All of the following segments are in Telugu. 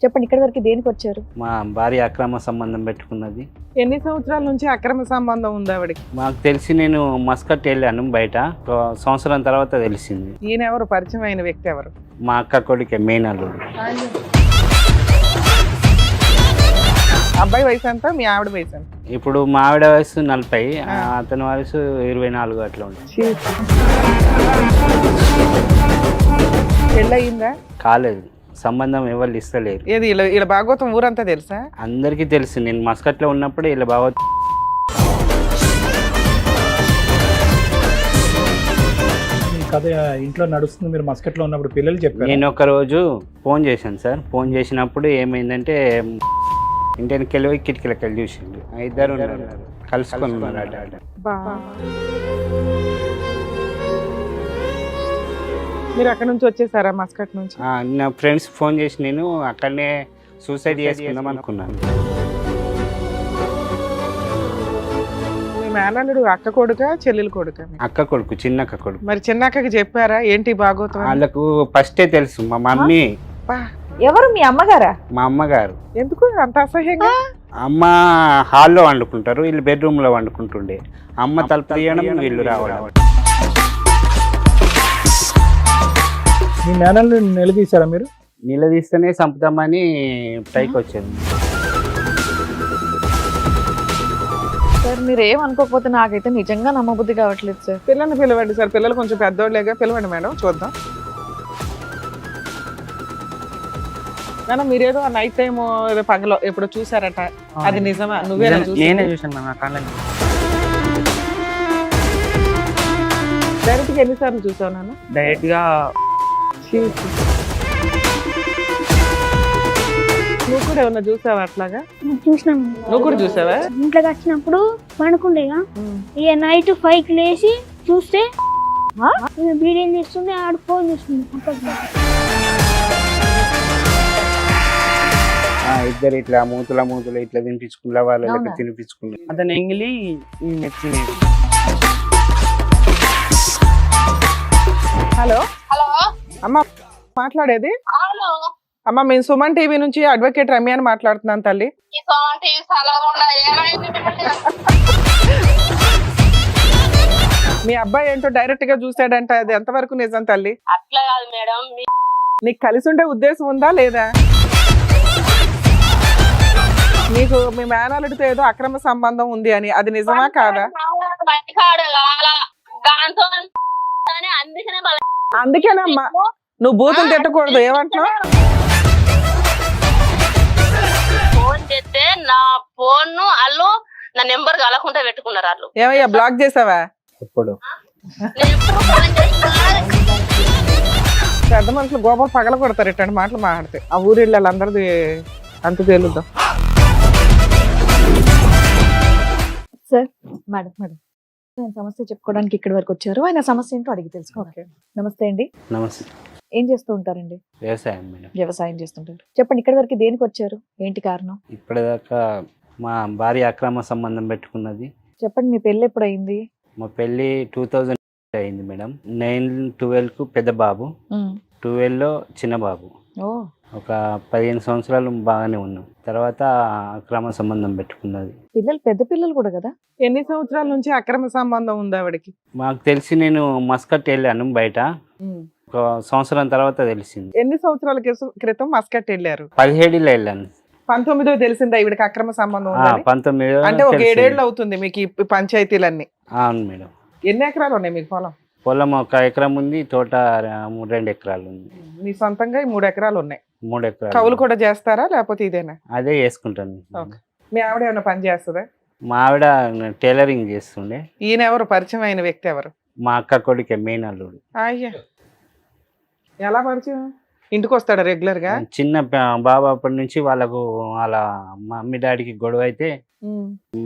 చెప్పండి, ఇక్కడి వరకు దేనికి వచ్చారు? మా భార్య అక్రమ సంబంధం పెట్టుకున్నది. ఎన్ని సంవత్సరాల నుంచి అక్రమ సంబంధం ఉంది ఆవిడకి? మాకు తెలిసి నేను మస్కట్ వెళ్ళాను బయట, ఒక సంవత్సరం తర్వాత తెలిసింది. ఈయన ఎవరు? పరిచయం అయిన వ్యక్తి ఎవరు? మా అక్క కొడుకే మేనల్లుడు. అబ్బాయి వయసు ఎంత? మీ ఆవిడ వయసు ఎంత? ఇప్పుడు మా ఆవిడ వయసు 40, అతని వయసు 24 అట్లా ఉంటుంది. పెళ్ళయిందా? కాలేదు, సంబంధం ఎవరు ఇస్తలేరు. ఏది ఇలా భాగవతం ఊరంతా తెలుసా? అందరికీ తెలుసు. నేను మస్కట్లో ఉన్నప్పుడు ఇలా బాగా కథ ఇంట్లో నడుస్తుంది. మీరు మస్కట్లో ఉన్నప్పుడు పిల్లలు చెప్పారు. నేను ఒక రోజు ఫోన్ చేశాను సార్. ఫోన్ చేసినప్పుడు ఏమైందంటే ఇంటికి వెళ్ళి కిటికీలకి వెళ్ళి చూసిండు. ఇద్దరు కలుసుకొని మీరు అక్కడ నుంచి వచ్చేసారా? మస్కట్ నుంచి? నా ఫ్రెండ్స్ ఫోన్ చేసి నేను అక్కడనే సూసైడ్ చేసుకుందాం అనుకున్నాను. మీ మేనల్లుడు అక్క కొడుక చెల్లెలు కొడుక? అక్క కొడుకు, చిన్న అక్క కొడుకు. మరి చిన్న అక్కకి చెప్పారా ఏంటి భాగవతం? వాళ్ళకు ఫస్టే తెలుసు. మా మమ్మీ. ఎవరు? మీ అమ్మగారా? మా అమ్మగారు. ఎందుకు అంత అసహ్యంగా? అమ్మ హాల్లో వండుకుంటారు, వీళ్ళు బెడ్రూమ్ లో వండుకుంటుండే. అమ్మ తలుపు తీయడం, వీళ్ళు రావడం. మీ మేనల్ని నిలదీశారా మీరు? నిలదీస్తేనే చంపుతామని పైకి వచ్చింది. సార్ మీరు ఏమనుకోకపోతే నాకైతే నిజంగా నమ్మబుద్ధి కావట్లేదు సార్. పిల్లల్ని పిలవండి సార్. పిల్లలు కొంచెం పెద్దోళ్ళేగా, పిలవండి మేడం, చూద్దాం. మేడం మీరేదో నైట్ టైం ఏదో పగలో ఎప్పుడు చూసారట, అది నిజమా? నువ్వేనా? నేనే చూసాను మేడం. డైరెక్ట్ గా ఎన్నిసార్లు చూసావు నాన్న? డైరెక్ట్ గా నువ్వు కూడా ఏమన్నా చూసావా అట్లాగా? చూసినాం. నువ్వు కూడా చూసావా? ఇంట్లోకి వచ్చినప్పుడు పడుకుండేగా, ఇక నైట్ 5కి లేచి చూస్తే వీడియో చేస్తుంది, ఆడ ఫోన్ చూస్తుంది. ఇద్దరు ఇట్లా మూతుల ఇట్లా తినిపించుకున్నా, వాళ్ళకి తినిపించుకున్నా. అతను ఎంగిలి నెచ్చింది. హలో హలో అమ్మ మాట్లాడేది? హలో అమ్మ మేము సుమన్ టీవీ నుంచి అడ్వకేట్ రమ్య అని మాట్లాడుతున్నాను తల్లి. ఈ సోమన్ టీవీ సలహా ఏమైంది? మీ అబ్బాయి ఏంటో డైరెక్ట్ గా చూసాడంట, అది ఎంతవరకు నిజం తల్లి? అట్లా కాదు మేడం, నీకు కలిసి ఉండే ఉద్దేశం ఉందా లేదా? నీకు మీ మేనల్లుడితో ఏదో అక్రమ సంబంధం ఉంది అని, అది నిజమా కాదా? అందుకేనమ్మా నువ్వు బూతులు తిట్టకూడదు. ఏమంటున్నావు? ఫోన్ చేస్తే నా ఫోన్ వాళ్ళు నా నెంబర్ కలకుండా పెట్టుకున్నారు వాళ్ళు. ఏమయ్యా బ్లాక్ చేసావా? ఇప్పుడు పెద్ద మనుషులు గోపాలు పగల కొడతారు ఇట్లాంటి మాటలు మాట్లాడితే. ఆ ఊరి వాళ్ళందరిది అంత తేలుద్దాం. సార్ మేడం నేను సమస్య చెప్పుకోవడానికి ఇక్కడి వరకు వచ్చారు. ఆయన సమస్య ఏంటో అడిగి తెలుసుకోవాలి. నమస్తే అండి. నమస్తే. ఏం చేస్తూ ఉంటారండి? వ్యవసాయం మేడం. వ్యవసాయం చేస్తుంటారు. చెప్పండి, ఇక్కడి వరకు దేనికి వచ్చారు? ఏంటి కారణం? ఇప్పటిదాకా మా భార్య అక్రమ సంబంధం పెట్టుకున్నది. చెప్పండి, మీ పెళ్ళి ఎప్పుడు అయింది? మా పెళ్ళి 2000 అయింది మేడం. 9-12కు పెద్ద బాబు, 12లో చిన్న బాబు. ఒక 15 సంవత్సరాలు బాగానే ఉన్నాం. తర్వాత అక్రమ సంబంధం పెట్టుకున్నది. పిల్లలు పెద్ద పిల్లలు కూడా కదా? ఎన్ని సంవత్సరాల నుంచి అక్రమ సంబంధం ఉంది ఆవిడకి? మాకు తెలిసి నేను మస్కట్ వెళ్ళాను బయట, ఒక సంవత్సరం తర్వాత తెలిసింది. ఎన్ని సంవత్సరాల క్రితం మస్కట్ వెళ్ళారు? 17లో వెళ్ళాను. 19 తెలిసిందా ఈవిడకి అక్రమ సంబంధం ఉందని? 19 అంటే ఒక 7 ఏళ్ళు అవుతుంది మీకు ఈ పంచాయతీలన్నీ? అవును మేడం. ఎన్ని ఎకరాలు ఉన్నాయి మీకు పొలం? పొలం 1 ఎకరం ఉంది, తోట 2 ఎకరాలు ఉంది. మీ సొంతంగా 3 ఎకరాలు ఉన్నాయి. 3 ఎకరాలు. కవులు కూడా చేస్తారా లేకపోతే ఇదేనా? అదే చేసుకుంటాను. మీ ఆవిడ ఏమైనా పని చేస్తుందా? మా ఆవిడ టైలరింగ్ చేస్తుండే. ఈయన ఎవరు? పరిచయం అయిన వ్యక్తి ఎవరు? మా అక్క కొడుకే మేనల్లుడు. అయ్యా, ఎలా పరిచయం? ఇంటికి వస్తాడా రెగ్యులర్ గా? చిన్న బాబు అప్పటి నుంచి వాళ్ళకు వాళ్ళ మమ్మీ డాడీకి గొడవ అయితే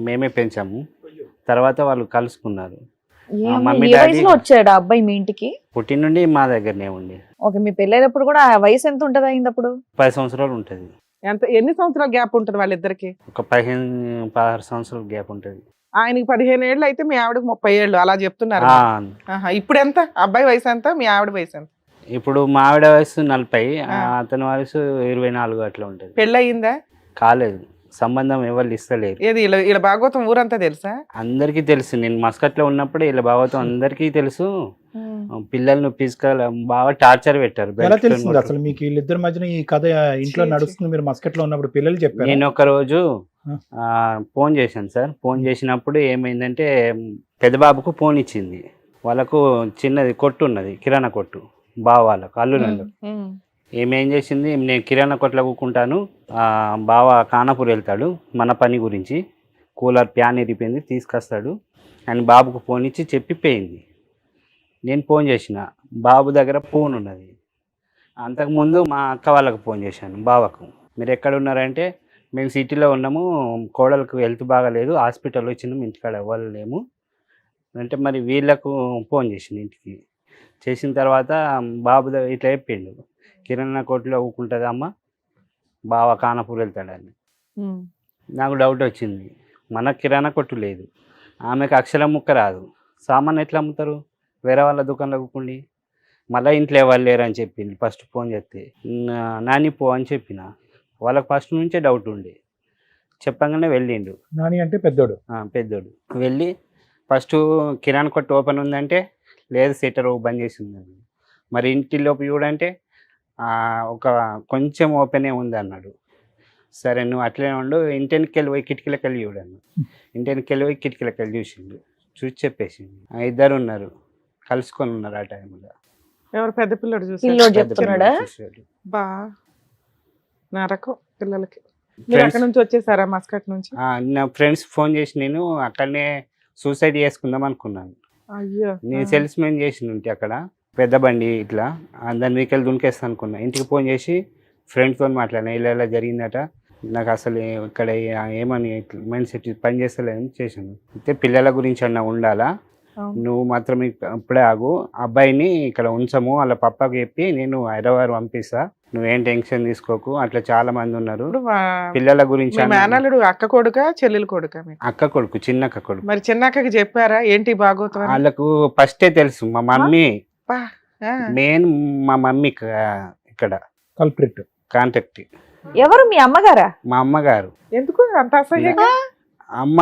మేమే పెంచాము. తర్వాత వాళ్ళు కలుసుకున్నారు. ఏ వయసులో వచ్చాడు ఆ అబ్బాయి మీ ఇంటికి? పుట్టి నుండి మా దగ్గరనే ఉండి. ఓకే, మీ పెళ్ళైనప్పుడు కూడా ఆ వయసు ఎంత ఉంటది అయింది అప్పుడు? 10 సంవత్సరాలు ఉంటది. ఎన్ని సంవత్సరాల గ్యాప్ ఉంటది వాళ్ళిద్దరికి? ఒక 15-16 సంవత్సరాల గ్యాప్ ఉంటది. ఆయనకి 15 ఏళ్ళు అయితే మీ ఆవిడకి 30 ఏళ్ళు అలా చెప్తున్నారు. ఇప్పుడు ఎంత? అబ్బాయి వయసు ఎంత? మీ ఆవిడ వయసు ఎంత? ఇప్పుడు మా ఆవిడ వయసు 40, అతని వయసు 24 అట్లా ఉంటుంది. పెళ్ళి అయిందా? కాలేదు, సంబంధం ఎవరు ఇస్తలేరు. ఏది ఇలా భాగవతం ఊరంతా తెలుసా? అందరికీ తెలుసు, నేను మస్కట్లో ఉన్నప్పుడు ఇలా భాగవతం అందరికీ తెలుసు. పిల్లల్ని ఫిజికల్ బాగా టార్చర్ పెట్టారు. ఎలా తెలిసింది అసలు మీకు వీళ్ళిద్దరి మధ్యన ఈ కథ ఇంట్లో నడుస్తుంది? మీరు మస్కట్లో ఉన్నప్పుడు పిల్లలు చెప్పారు? నేను ఒక రోజు ఫోన్ చేశాను సార్. ఫోన్ చేసినప్పుడు ఏమైందంటే పెద్ద బాబుకు ఫోన్ ఇచ్చింది. వాళ్ళకు చిన్నది కొట్టు ఉన్నది, కిరాణా కొట్టు, బావ వాళ్ళకు అల్లునందు. ఏం చేసింది, నేను కిరాణా కొట్లో కూకుంటాను, బావ కానాపూర్ వెళ్తాడు మన పని గురించి, కూలర్ ప్యాన్ ఇరిపోయింది తీసుకొస్తాడు అని బాబుకు ఫోన్ ఇచ్చి చెప్పిపోయింది. నేను ఫోన్ చేసిన, బాబు దగ్గర ఫోన్ ఉన్నది. అంతకుముందు మా అక్క వాళ్ళకు ఫోన్ చేశాను, బావకు, మీరు ఎక్కడ ఉన్నారంటే మేము సిటీలో ఉన్నాము, కోడలకు హెల్త్ బాగాలేదు, హాస్పిటల్ వచ్చినాము, ఇంటికాడ ఇవ్వలేము అంటే. మరి వీళ్ళకు ఫోన్ చేసింది ఇంటికి. చేసిన తర్వాత బాబు ఇట్లా చెప్పిండు, కిరాణా కొట్లో ఊకుంటుంది అమ్మ, బావ కానాపూర్ వెళ్తాడని. నాకు డౌట్ వచ్చింది, మన కిరాణా కొట్టు లేదు, ఆమెకు అక్షరం ముక్క రాదు, సామాన్ ఎట్లా అమ్ముతారు వేరే వాళ్ళ దుకాణంలో కూకుండి. మళ్ళీ ఇంట్లో ఎవరు లేరు అని చెప్పింది. ఫస్ట్ ఫోన్ చేస్తే నాని పో అని చెప్పిన. వాళ్ళకి ఫస్ట్ నుంచే డౌట్ ఉండే, చెప్పగానే వెళ్ళిండు. నాని అంటే పెద్దోడు? పెద్దోడు. వెళ్ళి ఫస్ట్ కిరాణా కొట్టు ఓపెన్ ఉందంటే లేదు, సెటర్ బంద్ చేసి ఉందండి. మరి ఇంటిలోపు చూడంటే ఒక కొంచెం ఓపెనే ఉంది అన్నాడు. సరే నువ్వు అట్లే ఉండు, ఇంటికి వెళ్ళి పోయి కిటికీలకు వెళ్ళి చూడను. ఇంటికి వెళ్ళి పోయి కిటికీలకు వెళ్ళి చూసిండు, చూసి చెప్పేసిండు. ఇద్దరు ఉన్నారు, కలుసుకొని ఉన్నారు ఆ టైంలో. ఎవరు? పెద్ద పిల్లడు పిల్లోడు చెప్తున్నాడా? బా నరకం పిల్లలకి. మీరు అక్కడ నుంచి వచ్చేసారా మస్కట్ నుంచి? నా ఫ్రెండ్స్ ఫోన్ చేసి నేను అక్కడనే సూసైడ్ చేసుకుందాం అనుకున్నాను. అయ్యో, నేను సేల్స్ మెన్ చేసిన ఉంటే అక్కడ పెద్ద బండి ఇట్లా దాని మీకెళ్ళి దునికేస్తా అనుకున్నా. ఇంటికి ఫోన్ చేసి ఫ్రెండ్తో మాట్లాడినా, ఇలా జరిగిందట, నాకు అసలు ఇక్కడ ఏమని మైండ్ సెట్ పని చేస్తలేదని చేశాను. అయితే పిల్లల గురించి అన్న ఉండాలా, నువ్వు మాత్రం ఇప్పుడే ఆగు, అబ్బాయిని ఇక్కడ ఉంచము, వాళ్ళ పప్పకి చెప్పి నేను హైదరాబాద్ పంపిస్తా, నువ్వేం టెన్షన్ తీసుకోకు, అట్లా చాలా మంది ఉన్నారు పిల్లల గురించి. మేనల్లుడు అక్క కొడుక చెల్లెలు కొడుక? అక్క కొడుకు, చిన్న అక్క కొడుకు. మరి చిన్న అక్కకి చెప్పారా ఏంటి భాగవతం? వాళ్ళకు ఫస్టే తెలుసు, మా మమ్మీ మెయిన్, మా మమ్మీ ఇక్కడ కల్ప్రిట్ కాంటాక్ట్. ఎవరు? మీ అమ్మగారా? మా అమ్మగారు. ఎందుకు అంత అసహ్యంగా? అమ్మ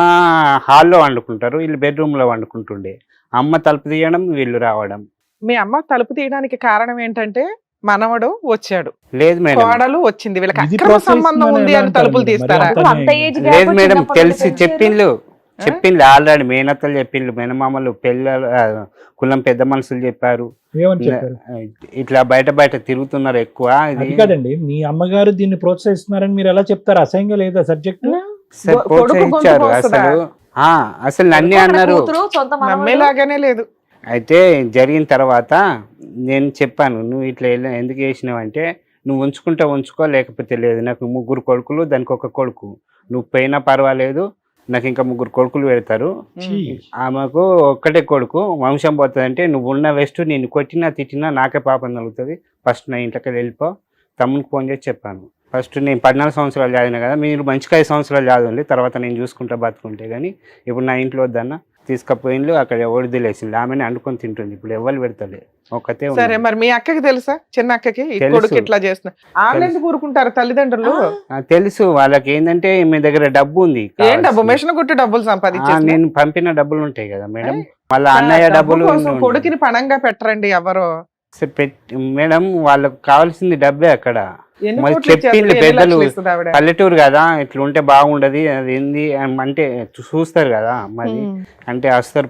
హాల్లో వండుకుంటారు, వీళ్ళు బెడ్రూమ్ లో వండుకుంటుండే. అమ్మ తలుపు తీయడం, వీళ్ళు రావడం. మీ అమ్మ తలుపు తీయడానికి కారణం ఏంటంటే మనవడు వచ్చాడు, లేదు మేడం, కోడలు వచ్చింది, వీళ్ళకి అక్రమ సంబంధం ఉంది అని తలుపులు తీస్తారా? లేదు మేడం, తెలిసి చెప్పిండ్రు ఆల్రెడీ మేనత్తలు చెప్పిండ్రు, మేనమామలు, పిల్లలు, కులం పెద్ద మనుషులు చెప్పారు, ఇట్లా బయట తిరుగుతున్నారు ఎక్కువ. ఇది కాదండి, మీ అమ్మగారు దీన్ని ప్రోత్సహిస్తున్నారని మీరు ఎలా చెప్తారు? అసహ్యంగా లేదా సబ్జెక్ట్? ప్రోత్సహించారు అసలు నన్ను అన్నారు, నమ్మేలాగానే లేదు. అయితే జరిగిన తర్వాత నేను చెప్పాను, నువ్వు ఇట్లా ఎందుకు చేసినావు అంటే, నువ్వు ఉంచుకో లేకపోతే లేదు, నాకు 3 కొడుకులు, దానికి 1 కొడుకు, నువ్వు పోయినా పర్వాలేదు, నాకు ఇంకా 3 కొడుకులు పెడతారు, ఆమెకు ఒక్కటే కొడుకు, వంశం పోతుంది అంటే, నువ్వు ఉన్న వేస్ట్, నేను కొట్టినా తిట్టినా నాకే పాపం కలుగుతుంది, ఫస్ట్ నా ఇంట్లోకి వెళ్ళిపో. తమ్మునికి ఫోన్ చేసి చెప్పాను, ఫస్ట్ నేను 14 సంవత్సరాలు చదివినా కదా, మీరు మంచిగా 5 సంవత్సరాలు చదవండి, తర్వాత నేను చూసుకుంటా బతుకుంటే, కానీ ఇప్పుడు నా ఇంట్లో వద్దన్న తీసుకపోయిండ్రు, అక్కడ వదిలేసింది, ఆమెను అండుకొని తింటుంది, ఇప్పుడు ఎవరు పెడతలే, ఒక్కతే. సరే, మరి మీ అక్కకి తెలుసా? చిన్న అక్కకి కొడుకు ఇట్లా చేస్తున్నా, ఆమె ఎందుకు ఊరుకుంటారు తల్లిదండ్రులు? తెలుసు వాళ్ళకి, ఏంటంటే మీ దగ్గర డబ్బు ఉంది. ఏం డబ్బు? మిషన్ కుట్టి డబ్బులు సంపాదించా? నేను పంపిన డబ్బులు ఉంటాయి కదా మేడం, వాళ్ళ అన్నయ్య డబ్బులు. కొడుకుని పణంగా పెట్టరండి ఎవరు మేడం, వాళ్ళకి కావాల్సింది డబ్బే అక్కడ. చెప్పింది పెద్దలు, పల్లెటూరు కదా, ఇట్లా ఉంటే బాగుండదు, అది ఏంది అంటే చూస్తారు కదా, మరి అంటే వస్తారు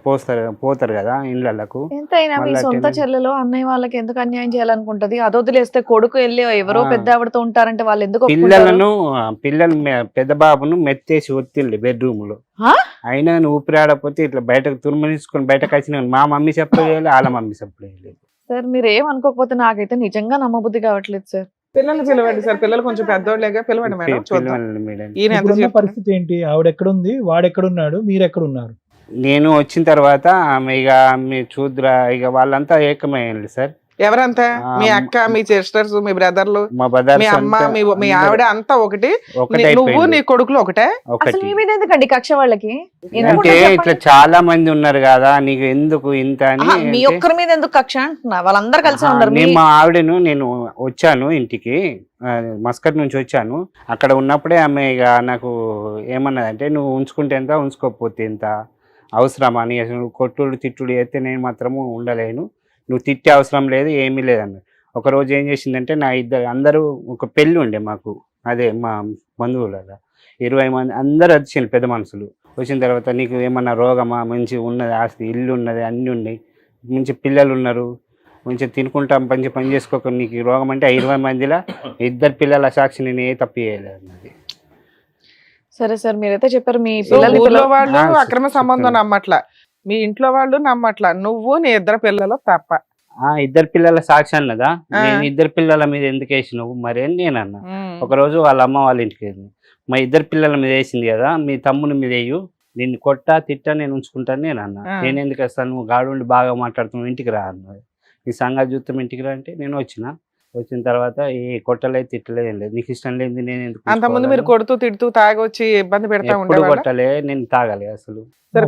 పోతారు కదా ఇళ్ళకు. ఎంతైనా మీ సొంత చెల్లెలు అన్నయ్య వాళ్ళకి ఎందుకు అన్యాయం చేయాలనుకుంటది? అది వదిలేస్తే కొడుకు వెళ్ళి ఎవరో పెద్ద ఆవిడతో ఉంటారంటే వాళ్ళు ఎందుకు? పిల్లలు పెద్ద బాబును మెత్తేసి ఒత్తిండి బెడ్రూమ్ లో, అయినా ఊపిరాడపోతే ఇట్లా బయటకు తుర్మనిసుకొని బయటకు వచ్చిన మా మమ్మీ చెప్పలేదు, వాళ్ళ మమ్మీ చెప్పలేదు. సార్ మీరు ఏమనుకోకపోతే నాకైతే నిజంగా నమ్మబుద్ధి కావట్లేదు సార్. పిల్లల్ని పిలవండి సార్, పిల్లలు కొంచెం పెద్దోళ్ళేగా, పిలవండి మేడం, చూద్దాం. పరిస్థితి ఏంటి? ఆవిడ ఎక్కడుంది, వాడు ఎక్కడున్నాడు, మీరు ఎక్కడున్నారు? నేను వచ్చిన తర్వాత ఆమె ఇక మీరు చూద్దురా, ఇక వాళ్ళంతా ఏకమయ్యారు సార్. ఎవరంతా మీ అక్క మీ సిస్టర్స్ మీ బ్రదర్లు మా బ్రదర్స్ మీ అమ్మ మీ ఆవిడ అంతా ఒకటి ఒకటే నువ్వు నీ కొడుకులు ఒకటే అసలు ఒకటి మీ మీద ఎందుకండి కక్ష వాళ్ళకి ఎందుకు అంటే చెప్పండి? ఇట్లా చాలా మంది ఉన్నారు కదా నీకు ఎందుకు ఇంత అని ఆహా, మీ అంటే, ఒక్కరి మీద ఎందుకు కక్ష అంటున్నా వాళ్ళందరూ కలిసి ఆహా, ఉన్నారు నేను మా ఆవిడను నేను వచ్చాను ఇంటికి మస్కట్ నుంచి వచ్చాను. అక్కడ ఉన్నప్పుడే ఆమె ఇక నాకు ఏమన్నదంటే నువ్వు ఉంచుకుంటే ఎంత ఉంచుకోకపోతే ఎంత అవసరమా అని అసలు నువ్వు కొట్టుడు తిట్టుడు అయితే నేను మాత్రము ఉండలేను, నువ్వు తిట్టే అవసరం లేదు ఏమీ లేదన్న. ఒకరోజు ఏం చేసిందంటే నా అందరూ ఒక పెళ్ళి ఉండే మాకు, అదే మా బంధువులలో 20 మంది అందరు వచ్చింది పెద్ద మనుషులు. వచ్చిన తర్వాత నీకు ఏమన్నా రోగమా, మంచి ఉన్నది ఆస్తి ఇల్లు ఉన్నది అన్నీ ఉన్నాయి, మంచి పిల్లలు ఉన్నారు, మంచిగా తినుకుంటాం మంచి పని చేసుకోక నీకు రోగం అంటే 20 మందిలో 2 పిల్లల సాక్షి నేను ఏ తప్పు చేయలేదు అన్నది. సరే సార్ మీరైతే చెప్పారు మీ సో పిల్లల్ని ఊర్లో వాళ్ళు ఆ, అక్రమ సంబంధం చెప్తాను. నమ్మట్ల, మీ ఇంట్లో వాళ్ళు నమ్మట్ల, నువ్వు నీ 2 పిల్లలు తప్ప. 2 పిల్లల సాక్షి అన్నదా, ఆ. నేను 2 పిల్లల మీద ఎందుకు వేసినావు మరి అని నేను అన్నా. ఉమ్. ఒకరోజు వాళ్ళ అమ్మ వాళ్ళ ఇంటికి వెళ్ళింది, మా 2 పిల్లల మీద వేసింది కదా మీ తమ్ముని మీద వేయు, నిన్ను కొట్టా తిట్టా నేను ఉంచుకుంటాను నేను అన్నా. ఆ. నేను ఎందుకు వస్తాను, నువ్వు గాడుండి బాగా మాట్లాడుతున్నావు ఇంటికి రా అన్నది. ఈ సంగతి చూస్తాం ఇంటికి రా అంటే నేను వచ్చిన తర్వాత ఏ కొట్టలేదు తిట్టలేదు ఏం లేదు, నీకు ఇష్టం లేదు నేను ఎందుకు అంతకుముందు మీరు ఉంచుకోవాలని. కొడుతూ తిడుతూ తాగొచ్చి ఇబ్బంది పెడతా ఎప్పుడు ఉండేవాళ్ళ? కొట్టలే, నేను తాగలే అసలు, సరే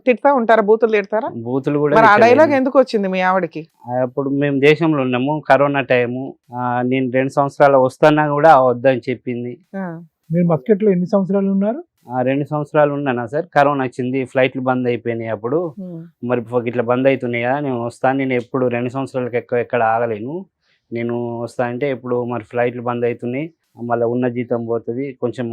తిడతా ఉంటారా, బూతులు తిడతారా? బూతులు కూడా మరి ఆ తిట్టలేదు. డైలాగ్ ఎందుకు వచ్చింది మీ ఆవిడకి? అప్పుడు మేము దేశంలో ఉన్నాము, కరోనా టైము, నేను 2 సంవత్సరాలు వస్తున్నా కూడా వద్దని చెప్పింది. ఆ. మీరు మస్కెట్ లో ఎన్ని సంవత్సరాలు ఉన్నారు? 2 సంవత్సరాలు ఉన్నానా సార్, కరోనా వచ్చింది, ఫ్లైట్లు బంద్ అయిపోయినాయి అప్పుడు. మరి ఇట్లా బంద్ అవుతున్నాయి కదా నేను వస్తాను, నేను ఎప్పుడు 2 సంవత్సరాలకు ఎక్కడ ఆగలేను, నేను వస్తా అంటే ఎప్పుడు మరి ఫ్లైట్లు బంద్ అవుతున్నాయి, మళ్ళీ ఉన్న జీతం పోతుంది, కొంచెం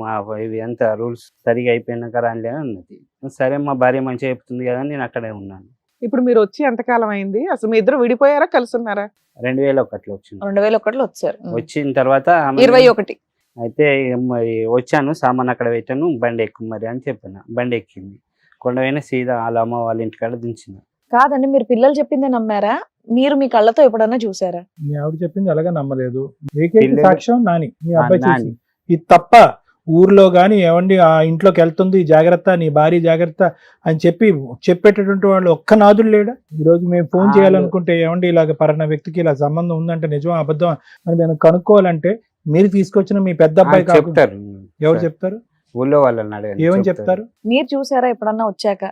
ఇవి అంతా రూల్స్ సరిగా అయిపోయినాక రానిలే అన్నది. సరే మా భార్య మంచిగా చెప్తుంది కదా నేను అక్కడే ఉన్నాను. ఇప్పుడు మీరు వచ్చి ఎంతకాలం అయింది? అసలు మీ ఇద్దరు విడిపోయారా కలిసి ఉన్నారా? 2001లో వచ్చింది. 2001లో వచ్చారు వచ్చిన తర్వాత ఆమె 21 అయితే మరి వచ్చాను, సామాన్ అక్కడ పెట్టాను, బండి ఎక్కు మరి అని చెప్పాను. బండి ఎక్కింది, కొండవైన సీదా వాళ్ళ అమ్మ వాళ్ళ ఇంటికాడ దించిన. కాదండి మీరు పిల్లలు చెప్పిందే నమ్మారా, మీరు మీ కళ్ళతో ఎప్పుడన్నా చూసారా? మీ ఆవిడ చెప్పింది అలాగే నమ్మలేదు. ఏకైక పిల్లలు- సాక్ష్యం నాని, మీ అబ్బాయి నాని. చేసింది. ఇది తప్ప ఊర్లో గాని ఏమండి ఆ ఇంట్లోకి వెళ్తుంది జాగ్రత్త, నీ భార్య జాగ్రత్త అని చెప్పేటటువంటి వాళ్ళు ఒక్క నాదులు లేడా? ఈ రోజు మేము ఫోన్ ఆ, చేయాలనుకుంటే ఏమండి ఇలాగ పలానా వ్యక్తికి ఇలా సంబంధం ఉందంటే నిజం అబద్ధం అని మేము కనుక్కోవాలంటే మీరు తీసుకొచ్చిన మీ పెద్ద అబ్బాయి కాకుండా చెప్తారు ఎవరు సార్. చెప్తారు? ఊళ్ళో వాళ్ళని అడగండి, ఏమని చెప్తారు. చెప్తారు? మీరు చూసారా ఎప్పుడన్నా వచ్చాక?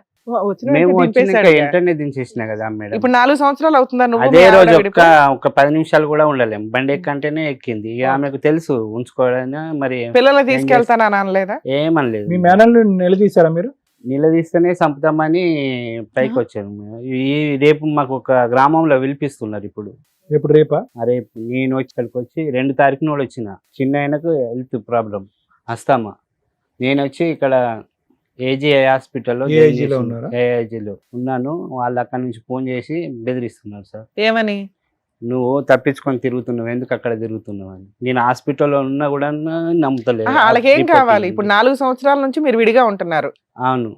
వచ్చిన మేము వెంటనే వచ్చినాక దింపేశాడు ఇక. వెంటనే దించేసిన కదా మేడం. ఇప్పుడు 4 సంవత్సరాలు అవుతుందా నువ్వు అదే మీ ఆవిడ రోజు విడిపోయి? ఒక 10 నిమిషాలు కూడా ఉండలేము, బండి ఎక్కంటేనే ఎక్కింది. ఇక ఆమెకు తెలుసు ఉంచుకోవడానికి, మరి పిల్లల్ని తీసుకెళ్తానని అనలేదా? ఏమనలేదు. మీ మేనల్ని నిలదీశారా మీరు? నిలదీస్తేనే చంపుతామని పైకి వచ్చాను. ఈ రేపు మాకు ఒక గ్రామంలో పిలిపిస్తున్నారు ఇప్పుడు. ఎప్పుడు రేపా? రేపు నేను ఇక్కడికి వచ్చి 2 తారీఖున కూడా వచ్చిన, చిన్న ఆయనకు హెల్త్ ప్రాబ్లం అస్తామా, నేను వచ్చి ఇక్కడ ఏజీ హాస్పిటల్లో ఏ ఏజీలో ఉన్నారా? ఏజీలో ఉన్నాను. వాళ్ళు అక్కడ నుంచి ఫోన్ చేసి బెదిరిస్తున్నారు సార్, ఏమని? నువ్వు తప్పించుకొని తిరుగుతున్నావు, ఎందుకు అక్కడ తిరుగుతున్నావు అని. నేను హాస్పిటల్లో ఉన్నా కూడా నమ్ముతలేదు. వాళ్ళకి ఏం రిపోర్ట్ కావాలి? ఇవ్వండి. ఇప్పుడు 4 సంవత్సరాల నుంచి మీరు విడిగా ఉంటున్నారు. అవును,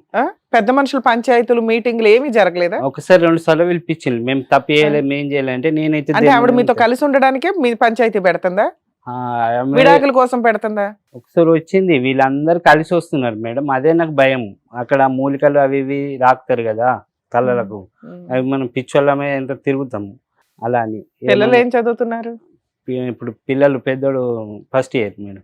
పెద్ద మనుషులు పంచాయతీలు మీటింగ్లు ఏమీ జరగలేదా? ఒకసారి 2 సార్లు పిలిపించింది, మేము తప్పు చేయలేదు ఏం చేయాలి అంటే నేనైతే అంటే ఆవిడ మీతో కలిసి ఉండడానికే మీ పంచాయతీ పెడుతుందా, ఆమె విడాకుల కోసం పెడుతుందా? ఒకసారి వచ్చింది, వీళ్ళందరూ కలిసి వస్తున్నారు మేడం, అదే నాకు భయం. అక్కడ మూలికలు అవి ఇవి రాకుతారు కదా తలలకు, అవి మనం పిచ్చోళ్ళమే ఎంత తిరుగుతాము అలా అని. పిల్లలు ఏం చదువుతున్నారు? ఇప్పుడు పిల్లలు పెద్దోడు ఫస్ట్ ఇయర్ మేడం.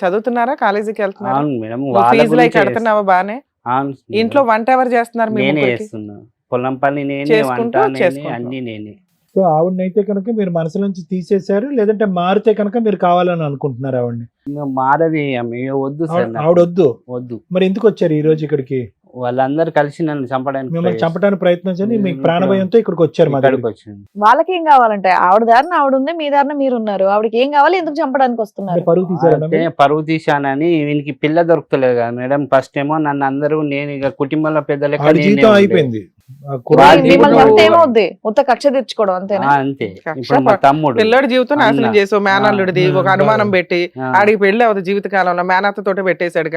చదువుతున్నారా? కాలేజీకి వెళ్తున్నారా? అవును మేడం, నువ్వు వాళ్ళ ఫీజులు అవి గురించే కడుతున్నావా బానే? అవును మేడం. ఇంట్లో వంట ఎవరు చేస్తున్నారు? మీ నేనే ముగ్గురికి? చేస్తున్నా, పొలం పని నేనే, చేసుకుంటూ వంట నేనే, చేసుకుంటున్నావు. అన్ని నేనే. సో ఆవిడనైతే కనుక మీరు మనసు నుంచి తీసేశారు, లేదంటే మారితే కనుక మీరు కావాలని అనుకుంటున్నారు ఆవిడని? ఇంకా మారది ఆమె, వద్దు సార్ నాకు. ఆవిడ వద్దు. వద్దు, మరి ఎందుకు వచ్చారు ఈ రోజు ఇక్కడికి? వాళ్ళందరూ కలిసి నన్ను చంపడానికి మిమ్మల్ని try చంపడానికి ప్రయత్నించండి, మీకు నేను ప్రాణభయంతో ఇక్కడికి వచ్చారు మా ఇక్కడికి దగ్గరికి. వచ్చాను. వాళ్ళకి ఏం కావాలంటే ఆవిడ దారిన ఆవిడ ఉంది, మీ దారిన మీరు ఉన్నారు, ఆవిడకి ఏం కావాలి, ఎందుకు చంపడానికి అంటే వస్తున్నారు? పరుగు తీశారన్నా అయితే మీరు? పరువు తీశానని వీనికి పిల్ల దొరుకుతలేదు కదా మేడం. ఫస్ట్ ఏమో నన్ను అందరూ, నేను ఇక కుటుంబంలో పెద్ద లెక్క ఆవిడ నేనే జీవితం ఉండే. అయిపోయింది. ఆ వాళ్ళ కుర్రాడి మిమ్మల్ని జీవితం- చంపితే ఏమవుద్ది? ఉత్త కక్ష తీర్చుకోవడం అంతేనా? అంతే. కక్ష ఇప్పుడు మా తమ్ముడు పిల్లడి జీవితం నాశనం అన్న. చేసావు, మేనల్లుడిది ఒక అనుమానం పెట్టి ఆ, ఆడికి పెళ్లి అవుతుంది జీవిత కాలంలో మేనత్త తోటే పెట్టేసావు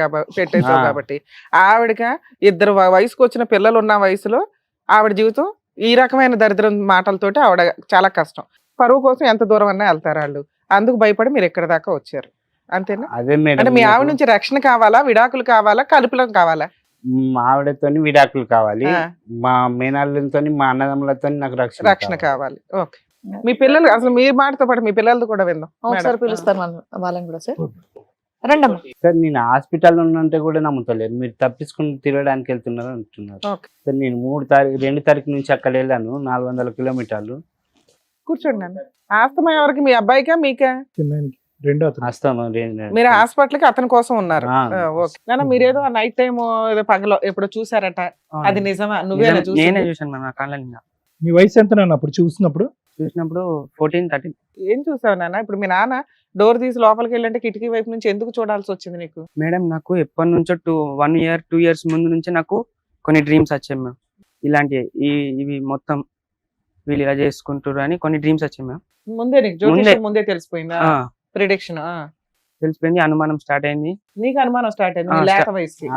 ఆ. కాబట్టి ఆవిడక 2 వయసుకు వచ్చిన పిల్లలు ఉన్న వయసులో ఆవిడ జీవితం ఈ రకమైన దరిద్రం మాటలతోటి ఆవిడ చాలా కష్టం. పరువు కోసం ఎంత దూరం అన్నా వెళ్తారు వాళ్ళు, అందుకు భయపడి మీరు ఎక్కడి దాకా వచ్చారు అంతేనా? అదే మేడం, అంటే మీ ఆవిడ నాకు నుంచి రక్షణ కావాలా, విడాకులు కావాలా, కలుపులం కావాలా? మా ఆవిడతోని విడాకులు కావాలి, ఆ, మా మేనల్లతో మా అన్నదమ్ములతో నాకు రక్షణ రక్షణ కావాలి. కావాలి. ఓకే. మీ పిల్లలు అసలు మీ మాటతో పాటు మీ పిల్లలతో కూడా విందాం ఒకసారి మేడం. పిలుస్తారు వాళ్ళని కూడా సార్. రండమ్మా. సార్ నేను హాస్పిటల్ ఉన్నంటే కూడా నమ్ముతలేరు, మీరు తప్పించుకుని తిరగడానికి వెళ్తున్నారు అంటున్నారు. ఓకే. సార్ నేను 2 తారీఖు నుంచి అక్కడ వెళ్ళాను, 400 కిలోమీటర్లు. కూర్చోండి నాన్న. ఆస్తమా ఎవరికి, మీ అబ్బాయికా మీకా? చిన్నానికి రెండో అతను. వస్తాను మీరు హాస్పిటల్ కి అతని కోసం ఉన్నారు. ఆ. ఓకే నాన్న, మీరేదో నైట్ టైం ఏదో పగలో ఎప్పుడు చూసారట, అది నిజమా? నువ్వేనా నేనే చూసింది? చూసాను మ్యామ్ నా కళ్ళ నిండా. నీ వయసు ఎంత నాన్న అప్పుడు చూసినప్పుడు? చూసినప్పుడు 14-13. ఏం చూసావు నాన్న? ఇప్పుడు మీ నాన్న డోర్ తీసి లోపలికి వెళ్ళంటే కిటికీ వైపు నుంచి ఎందుకు చూడాల్సి వచ్చింది నీకు? మేడం నాకు ఎప్పటి నుంచో 1 year 2 years ముందు నుంచి నాకు కొన్ని డ్రీమ్స్ వచ్చాయి మ్యామ్. ఇలాంటి ఇవి మొత్తం వీళ్ళు ఇలా చేసుకుంటారు అని కొన్ని డ్రీమ్స్ వచ్చాయి మ్యామ్. ముందే నీకు జ్యోతిష్యం ముందే తెలిసిపోయిందా? ఆ, ప్రిడిక్షన్ తెలిసిపోయింది, అనుమానం స్టార్ట్ అయింది. నీకు అనుమానం స్టార్ట్ అయింది ఆ, నీ లేత వయసుకి.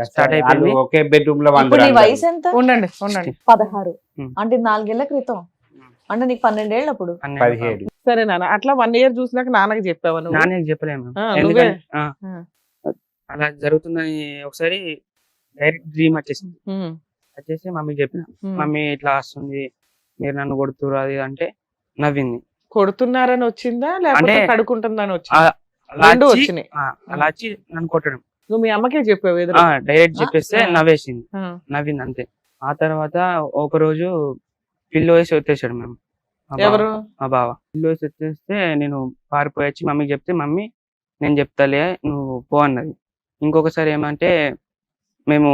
స్టార్ట్ అయిపోయింది. ఒకే బెడ్రూమ్ లో ఇప్పుడు నీ వయసు ఎంత? ఉండండి ఉండండి. 16. ఉమ్. అంటే 4 ఏళ్ల క్రితం. అంటే నీకు 12 ఏళ్ళు అప్పుడు. 17. సరే నాన్న, అట్లా 1 year చూసినాక నాన్నకి చెప్పావా నువ్వు? నాన్నకి చెప్పలేము ఆ, మ్యామ్. నువ్వే? ఎందుకంటే అలా జరుగుతుందని ఒకసారి డైరెక్ట్ డ్రీమ్ వచ్చేసింది. ఉమ్, వచ్చేసి మమ్మీకి చెప్పిన, ఉమ్. మమ్మీ ఇట్లా వస్తుంది, మీరు నన్ను కొడుతురు అది అంటే నవ్వింది. కొడుతున్నారని వచ్చిందా లేకపోతే అంటే- కడుకుంటుందని ఆ, వచ్చిందా? అలా రెండు వచ్చి- వచ్చినాయి. ఆ, అలా వచ్చి నన్ను కొట్టడం. నువ్వు మీ అమ్మకే చెప్పావు ఎదురు? డైరెక్ట్ చెప్పేస్తే ఆ. నవ్వేసింది, ఆ, నవ్వింది అంతే. ఆ తర్వాత ఒక రోజు పిల్లో వేసి వచ్చేసాడు మేము. ఎవరు? మా బావ పిల్లో వేసి వచ్చేస్తే నేను పారిపోయి వచ్చి మమ్మీకి చెప్తే, మమ్మీ నేను చెప్తాలే నువ్వు పో అన్నది. ఇంకొకసారి ఏమంటే, మేము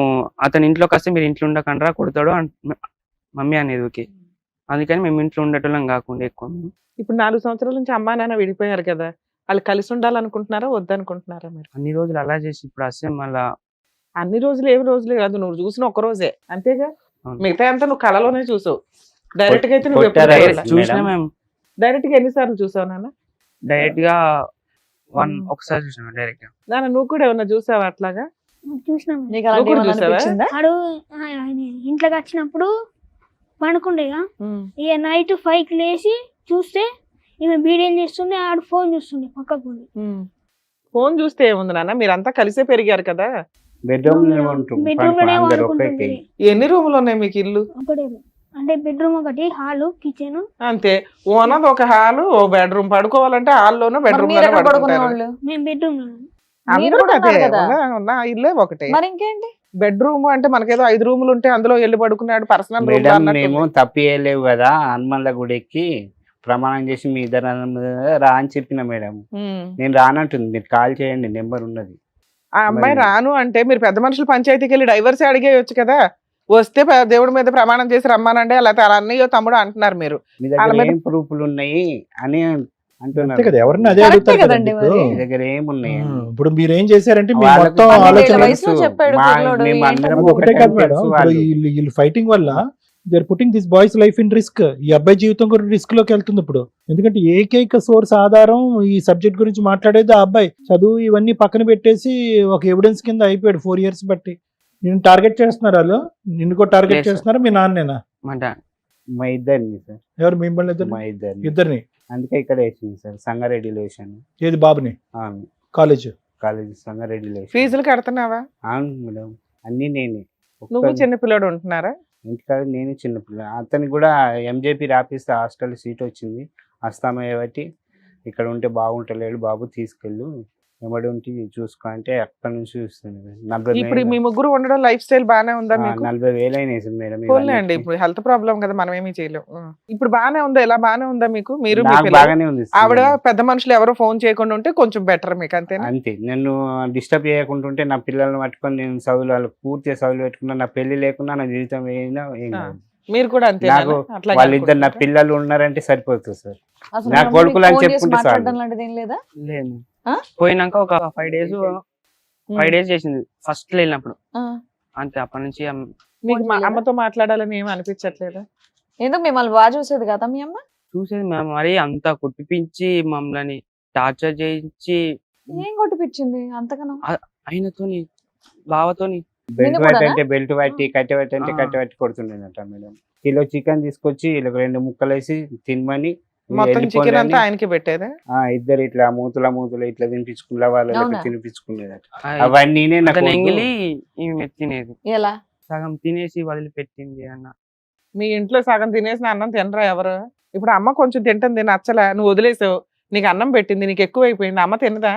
అతని ఇంట్లోకి వస్తే మీరు ఇంట్లో ఉండకండ్రా కొడతాడు మమ్మీ అనేది. ఓకే, అందుకని మేము ఇంట్లో ఉండేటోళ్ళం కాకుండా ఎక్కువ మేము. ఇప్పుడు 4 సంవత్సరాల నుంచి అమ్మా నాన్న విడిపోయారు కదా, వాళ్ళు కలిసి ఉండాలనుకుంటున్నారా వద్దనుకుంటున్నారా మీరు? అన్ని రోజులు అలా చేసి ఇప్పుడు వస్తే మళ్ళా అన్ని రోజులు ఏమి రోజులే కాదు, నువ్వు చూసిన ఒక రోజే అంతేగా. అవును. మిగతా అంతా నువ్వు కళలోనే చూసావు. డైరెక్ట్ గా అయితే నువ్వు ఎప్పుడు కొట్టారా? చూడలే. చూసినా మేడం? మేము డైరెక్ట్ గా ఎన్నిసార్లు చూసావు నాన్న? డైరెక్ట్ గా ఒకసారి చూసాము డైరెక్ట్ గా. నాన్న నువ్వు కూడా ఏమన్నా చూసావా అట్లాగా? చూసినాం. నీకు అలాంటి నువ్వు కూడా ఏమన్నా చూసావా? అనిపించిందా? ఆడు ఆయన ఇంట్లోకి వచ్చినప్పుడు పనుకుండేగా, ఇక నైట్ 5కి లేచి చూస్తే ఈమె బీడీలు చేస్తుండే, ఆడు ఫోన్ చూస్తుండే పక్కకు ఉండి. ఫోన్ చూస్తే ఏముంది నాన్న, మీరంతా కలిసే పెరిగారు కదా. బెడ్రూమ్ బెడ్రూమ్ లోనే అందరు వాడుకుంటుంది. ఒకే ఎన్ని రూములు ఉన్నాయి మీకు ఇల్లు? ఒకటే room. అంటే బెడ్రూమ్ ఒకటి, హాలు, కిచెన్. అంతే, ఓనది ఒక హాలు, ఓ బెడ్రూమ్. పడుకోవాలంటే హాల్లోనూ మరి బెడ్రూమ్ మీరు లోనే ఎక్కడ పడుకుంటారు. పడుకునేవాళ్ళు? మేము బెడ్రూమ్ లో. మీరు అందరూ కూడా అదే ఉన్నారు కదా. ఉన్న ఇల్లే ఒకటే. మరి ఇంకేంటి? బెడ్రూమ్ అంటే మనకేదో 5 రూములు ఉంటే అందులో వెళ్ళి పడుకున్నాడు పర్సనల్ రూమ్ మేడం మేము తప్పియలేవు కదా, హనుమన్ల గుడికి ప్రమాణం చేసి మీ ఇద్దరు రా అని చెప్పిన మేడం. నేను రానంటుంది, మీరు కాల్ చేయండి, నెంబర్ ఉన్నది. ఆ అమ్మాయి మరి- రాను అంటే మీరు పెద్ద మనుషులు పంచాయతీకి వెళ్ళి డైవర్స్ అడిగేయొచ్చు కదా. వస్తే దేవుడి మీద ప్రమాణం చేసి రమ్మానండి, లేకపోతే అలా అన్నయ్యో తమ్ముడు అంటున్నారు మీరు. మీ వాళ్ళ దగ్గర మీద- ఏం ప్రూఫ్లు ఉన్నాయి అని అంతే అంటున్నారు. కదా, ఎవరిని అదే కరెక్టే అడుగుతారు కదండి కదండి ఇప్పుడు. మరి. మీ దగ్గర ఏమున్నాయి అని. ఇప్పుడు మీరు ఏం చేశారంటే మీ వాళ్ళకి మొత్తం 12 ఆలోచన ఏళ్ల వయసులో చెప్పాడు పిల్లోడు, మేము ఏంటో అందరం మరి. ఒకటే కాదు మేడం, తెలుసు ఇప్పుడు వాళ్ళు. వీళ్ళు ఫైటింగ్ వల్ల they are putting this boys life in risk. ఈ అబ్బాయి జీవితం కూడా రిస్క్ లోకి వెళ్తుంది ఇప్పుడు. ఎందుకంటే ఏకైక సోర్స్ ఆధారం ఈ సబ్జెక్ట్ గురించి మాట్లాడేది ఆ అబ్బాయి. చదువు ఇవన్నీ పక్కన పెట్టేసి ఒక ఎవిడెన్స్ కింద అయిపోయాడు 4 years బట్టి. నిన్ను టార్గెట్ చేస్తున్నారు వాళ్ళు, నిన్ను కూడా టార్గెట్ Yes, sir. చేస్తున్నారా మీ నాన్నేనా? మా డాడ్ మా ఇద్దరిని సార్, ఎవరు మిమ్మల్ని ఇద్దరు? మా ఇద్దరిని. ఇద్దరిని. అందుకే ఇక్కడ వేసింది సార్, సంగారెడ్డిలో వేసాను. ఏది బాబుని? కాలేజ్. కాలేజ్ సంగారెడ్డిలో వేసాను. ఫీజులు కడుతున్నావా? అవును మేడం, అన్ని నేనే. నువ్వు చిన్న పిల్లడు ఉంటున్నారా? ఇంటికాడ నేను చిన్నపిల్ల. అతనికి కూడా ఎంజేపీ రాపిస్తే హాస్టల్ సీట్ వచ్చింది, వస్తామయ్య బట్టి ఇక్కడ ఉంటే బాగుంటలేడు బాబు, తీసుకెళ్ళు ఎవడు ఉంటే చూసుకో అంటే అక్కడ నుంచి చూస్తుంది. ఇప్పుడు మీ ముగ్గురు ఉండడం లైఫ్ స్టైల్ బానే ఉందా మీకు? 40,000 అయినాయి సార్ మేడం. పోన్లే అండి, ఇప్పుడు హెల్త్ ప్రాబ్లం కదా, మనం ఏమీ చేయలేం. ఇప్పుడు బానే ఉందా? ఎలా బానే ఉందా మీకు? మీరు మీ నాకు పిల్లలు? బాగానే ఉంది సార్. ఆవిడ పెద్ద మనుషులు ఎవరో ఫోన్ చేయకుండా ఉంటే కొంచెం బెటర్ మీకు, అంతేనా? అంతే, నన్ను డిస్టర్బ్ చేయకుండా ఉంటే నా పిల్లల్ని పట్టుకొని నేను చదువులు వాళ్ళు పూర్తిగా చదువులు పెట్టుకున్నా, నా పెళ్లి లేకుండా నా జీవితం ఏం కాదు. మీరు కూడా అంతే? నాకు వాళ్ళిద్దరు నా పిల్లలు ఉన్నారంటే సరిపోతుంది సార్. అసలు నా మీ కొడుకులు అని ఫోన్ చేసి చెప్పుకుంటే చాలు. మాట్లాడడం లాంటిది ఏం లేదా? లేదు. ఆ? పోయినాక ఒక 5 days చేసింది ఫస్ట్ వెళ్ళినప్పుడు, ఆ. అంతే. అప్పటి నుంచి మీకు ఫోన్ చేయలేదా? అమ్మతో మాట్లాడాలని ఏమి అనిపించట్లేదా? ఎందుకు మిమ్మల్ని బాగా చూసేది కదా మీ అమ్మ? చూసేది మేము మరి అంతా కుట్టిపించి మమ్మల్ని టార్చర్ చేయించి ఏం కొట్టిపించింది అంతగానో? ఆయనతోని బావతోని బెల్ట్ నిన్ను వైట్ కూడానా? అంటే బెల్ట్ పట్టి, కట్టె పట్టి అంటే ఆ. కట్టె పట్టి కొడుతుండేనట మేడం. కిలో చికెన్ తీసుకొచ్చి వీళ్ళకి 2 ముక్కలు వేసి తినమని మొత్తం చికెన్ అంతా వెళ్ళిపోవాలని, ఆయనకి పెట్టేదా? ఇద్దరు ఇట్లా మూతుల ఇట్లా తినిపించుకున్న వాళ్ళు అవునా? తినిపించుకునేదట. అవన్నీ నా అతను కొడుకు. ఎంగిలి ఈమె తినేది, ఎలా? సగం తినేసి వదిలిపెట్టింది అన్న. మీ ఇంట్లో సగం తినేసిన అన్నం తినరా ఎవరు? ఇప్పుడు అమ్మ కొంచెం తింటుంది నచ్చలే, నువ్వు వదిలేసావు, నీకు అన్నం పెట్టింది, నీకు ఎక్కువ అయిపోయింది, అమ్మ తినదా?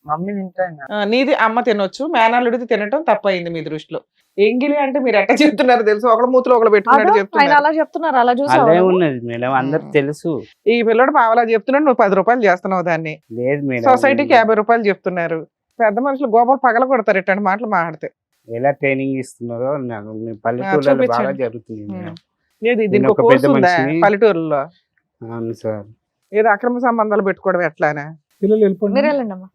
మమ్మీ తింటా. నీది అమ్మ తినొచ్చు, మేనల్లుడిది తినటం తప్పయింది మీ దృష్టిలో. ఎంగిలి అంటే మీరు ఎట్లా చెప్తున్నారు తెలుసు, ఒకళ్ళ మూతులు ఒకళ్ళు పెట్టుకున్నట్టు ఆయన చెప్తున్నారు. అలా చెప్తున్నారు, అలా అదే చూసావు ఉన్నది మేడం, అందరికి తెలుసు. ఈ పిల్లడు పావలా చెప్తున్నాడు, నువ్వు 10 రూపాయలు చేస్తున్నావు దాన్ని. లేదు మేడం, సొసైటీకి 50 రూపాయలు చెప్తున్నారు. పెద్ద మనుషులు గోపాలు పగల కొడతారు ఇట్లాంటి మాటలు మాట్లాడితే. ఎలా ట్రైనింగ్ ఇస్తున్నారో నాకు మీ పల్లెటూళ్ళలో బాగా చూపించండి. జరుగుతుంది మేడం. ఏది నేను దీనికి ఒక కోర్సు పెద్ద ఉందా మనిషిని. పల్లెటూరులో? అవును సార్. ఏదో అక్రమ సంబంధాలు పెట్టుకోవడం ఎట్లానే? పిల్లలు వెళ్ళిపోండి. మీరు వెళ్ళండి అమ్మా.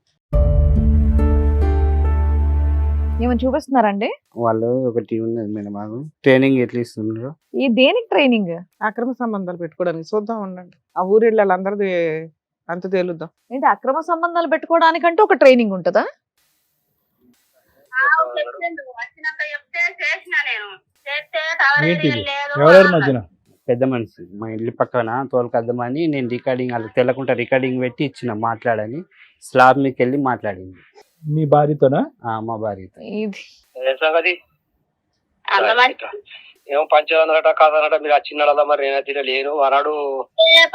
ఏమైనా చూపిస్తున్నారండి? వాళ్ళు ఒకటి ఉన్నది మేడం, మాకు ట్రైనింగ్ ఎట్లా ఇస్తున్నారు. ఈ దేనికి ట్రైనింగ్? అక్రమ సంబంధాలు పెట్టుకోవడానికి. చూద్దాం ఉండండి, ఆ ఊరిళ్ళ వాళ్ళందరిది అంత తేలుద్దాం. ఏంటి అక్రమ సంబంధాలు పెట్టుకోవడానికంటే ఒక ట్రైనింగ్ ఉంటుందా? వచ్చినాక చెప్తే చేసిన నేను చేస్తే టవర్ ఏంటి ఏరియా ఇది? లేదు ఎవరెవరి మధ్యన? పెద్ద మనిషి మా ఇల్లు పక్కన తోలుకద్దామని నేను రికార్డింగ్ వాళ్ళకి తెల్లకుండా రికార్డింగ్ పెట్టి ఇచ్చిన మాట్లాడని. స్లాబ్ మీకు వెళ్ళి మాట్లాడింది మీ భార్యతోనా? మా భార్యతో. ఇది సంగతి అంత మంచి ఏమో పంచాయతీ కాదనట, మీరు వచ్చినాడా? మరి నేనైతే లేను అన్నాడు.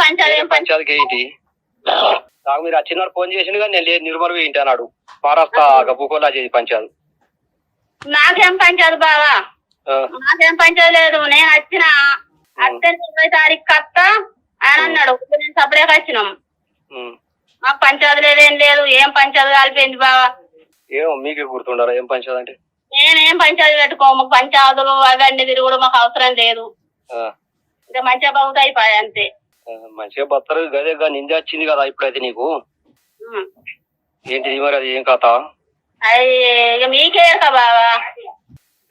పంచాయతీ పంచాయతీకి ఏంటి నాకు మీరు వచ్చినాడు ఫోన్ చేసిండు కానీ నేను లేదు, నిర్మల్ ఏంటి అన్నాడు. మహారాష్ట్ర గబ్బుకోలా చేసి పంచాయతీ. నాకేం పంచాయతీ బావా, నాకేం పంచాయతీ లేదు. నేను వచ్చిన అత్తే 20 తారీఖు కత్త అని అన్నాడు. నేను సపరేట్ వచ్చినాం. మాకు పంచాయతీ లేదేం లేదు. ఏం పంచాయతీ కలిపింది బావా? ఏమో మీకే గుర్తుండాలా ఏం పంచాయతీ అంటే? నేనేం పంచాయతీ పెట్టుకో, మాకు పంచాయతీలు అవన్నీ తిరుగుడు మాకు అవసరం లేదు. ఇంకా మంచిగా బాగుతా అయిపోయాయి అంతే. మంచిగా బత్తరు గదే నింద వచ్చింది కదా ఇప్పుడైతే నీకు. ఏంటిది మరి అది ఏం కథ? అది ఇక మీకే కదా బావా.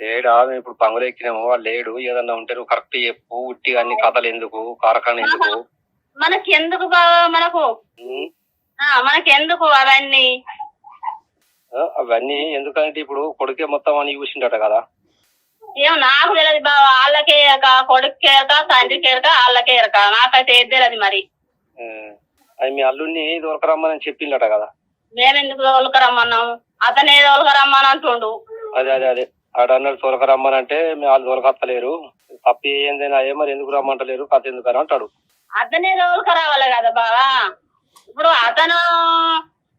లేడా మేము ఇప్పుడు పంగులు ఎక్కినాము, వాడు లేడు. ఏదన్నా ఉంటే నువ్వు కరెక్ట్ చెప్పు. ఉట్టి అన్ని కథలు ఎందుకు, కారకాన్ని ఎందుకు? మనకెందుకు బావా, మనకెందుకు అవన్నీ? అవన్నీ ఎందుకంటే ఇప్పుడు కొడుకే మొత్తం అని చూసిండట కదా. ఏం నాకు తెలియదు బావా, వాళ్ళకే ఎరక, కొడుకు ఎరక, తండ్రికి ఎరక, వాళ్ళకే ఎరక. నాకైతే ఏది తెలియదు మరి. అది మీ అల్లుడిని దొరకరమ్మని చెప్పిండట కదా. మేమెందుకు తోలుకరమ్మన్నాము, అతనే తోలుకరమ్మని అంటుండు. అదే అదే అదే ఆడ అన్నాడు తోలకరమ్మని అంటే వాళ్ళు దొరకత్తలేరు, తప్పి ఏందైనా అయ్యే మరి ఎందుకు రమ్మంటలేరు, కథ ఎందుకు అని అంటాడు. అతనే తోలుకరావాలి కదా బావా. ఇప్పుడు అతను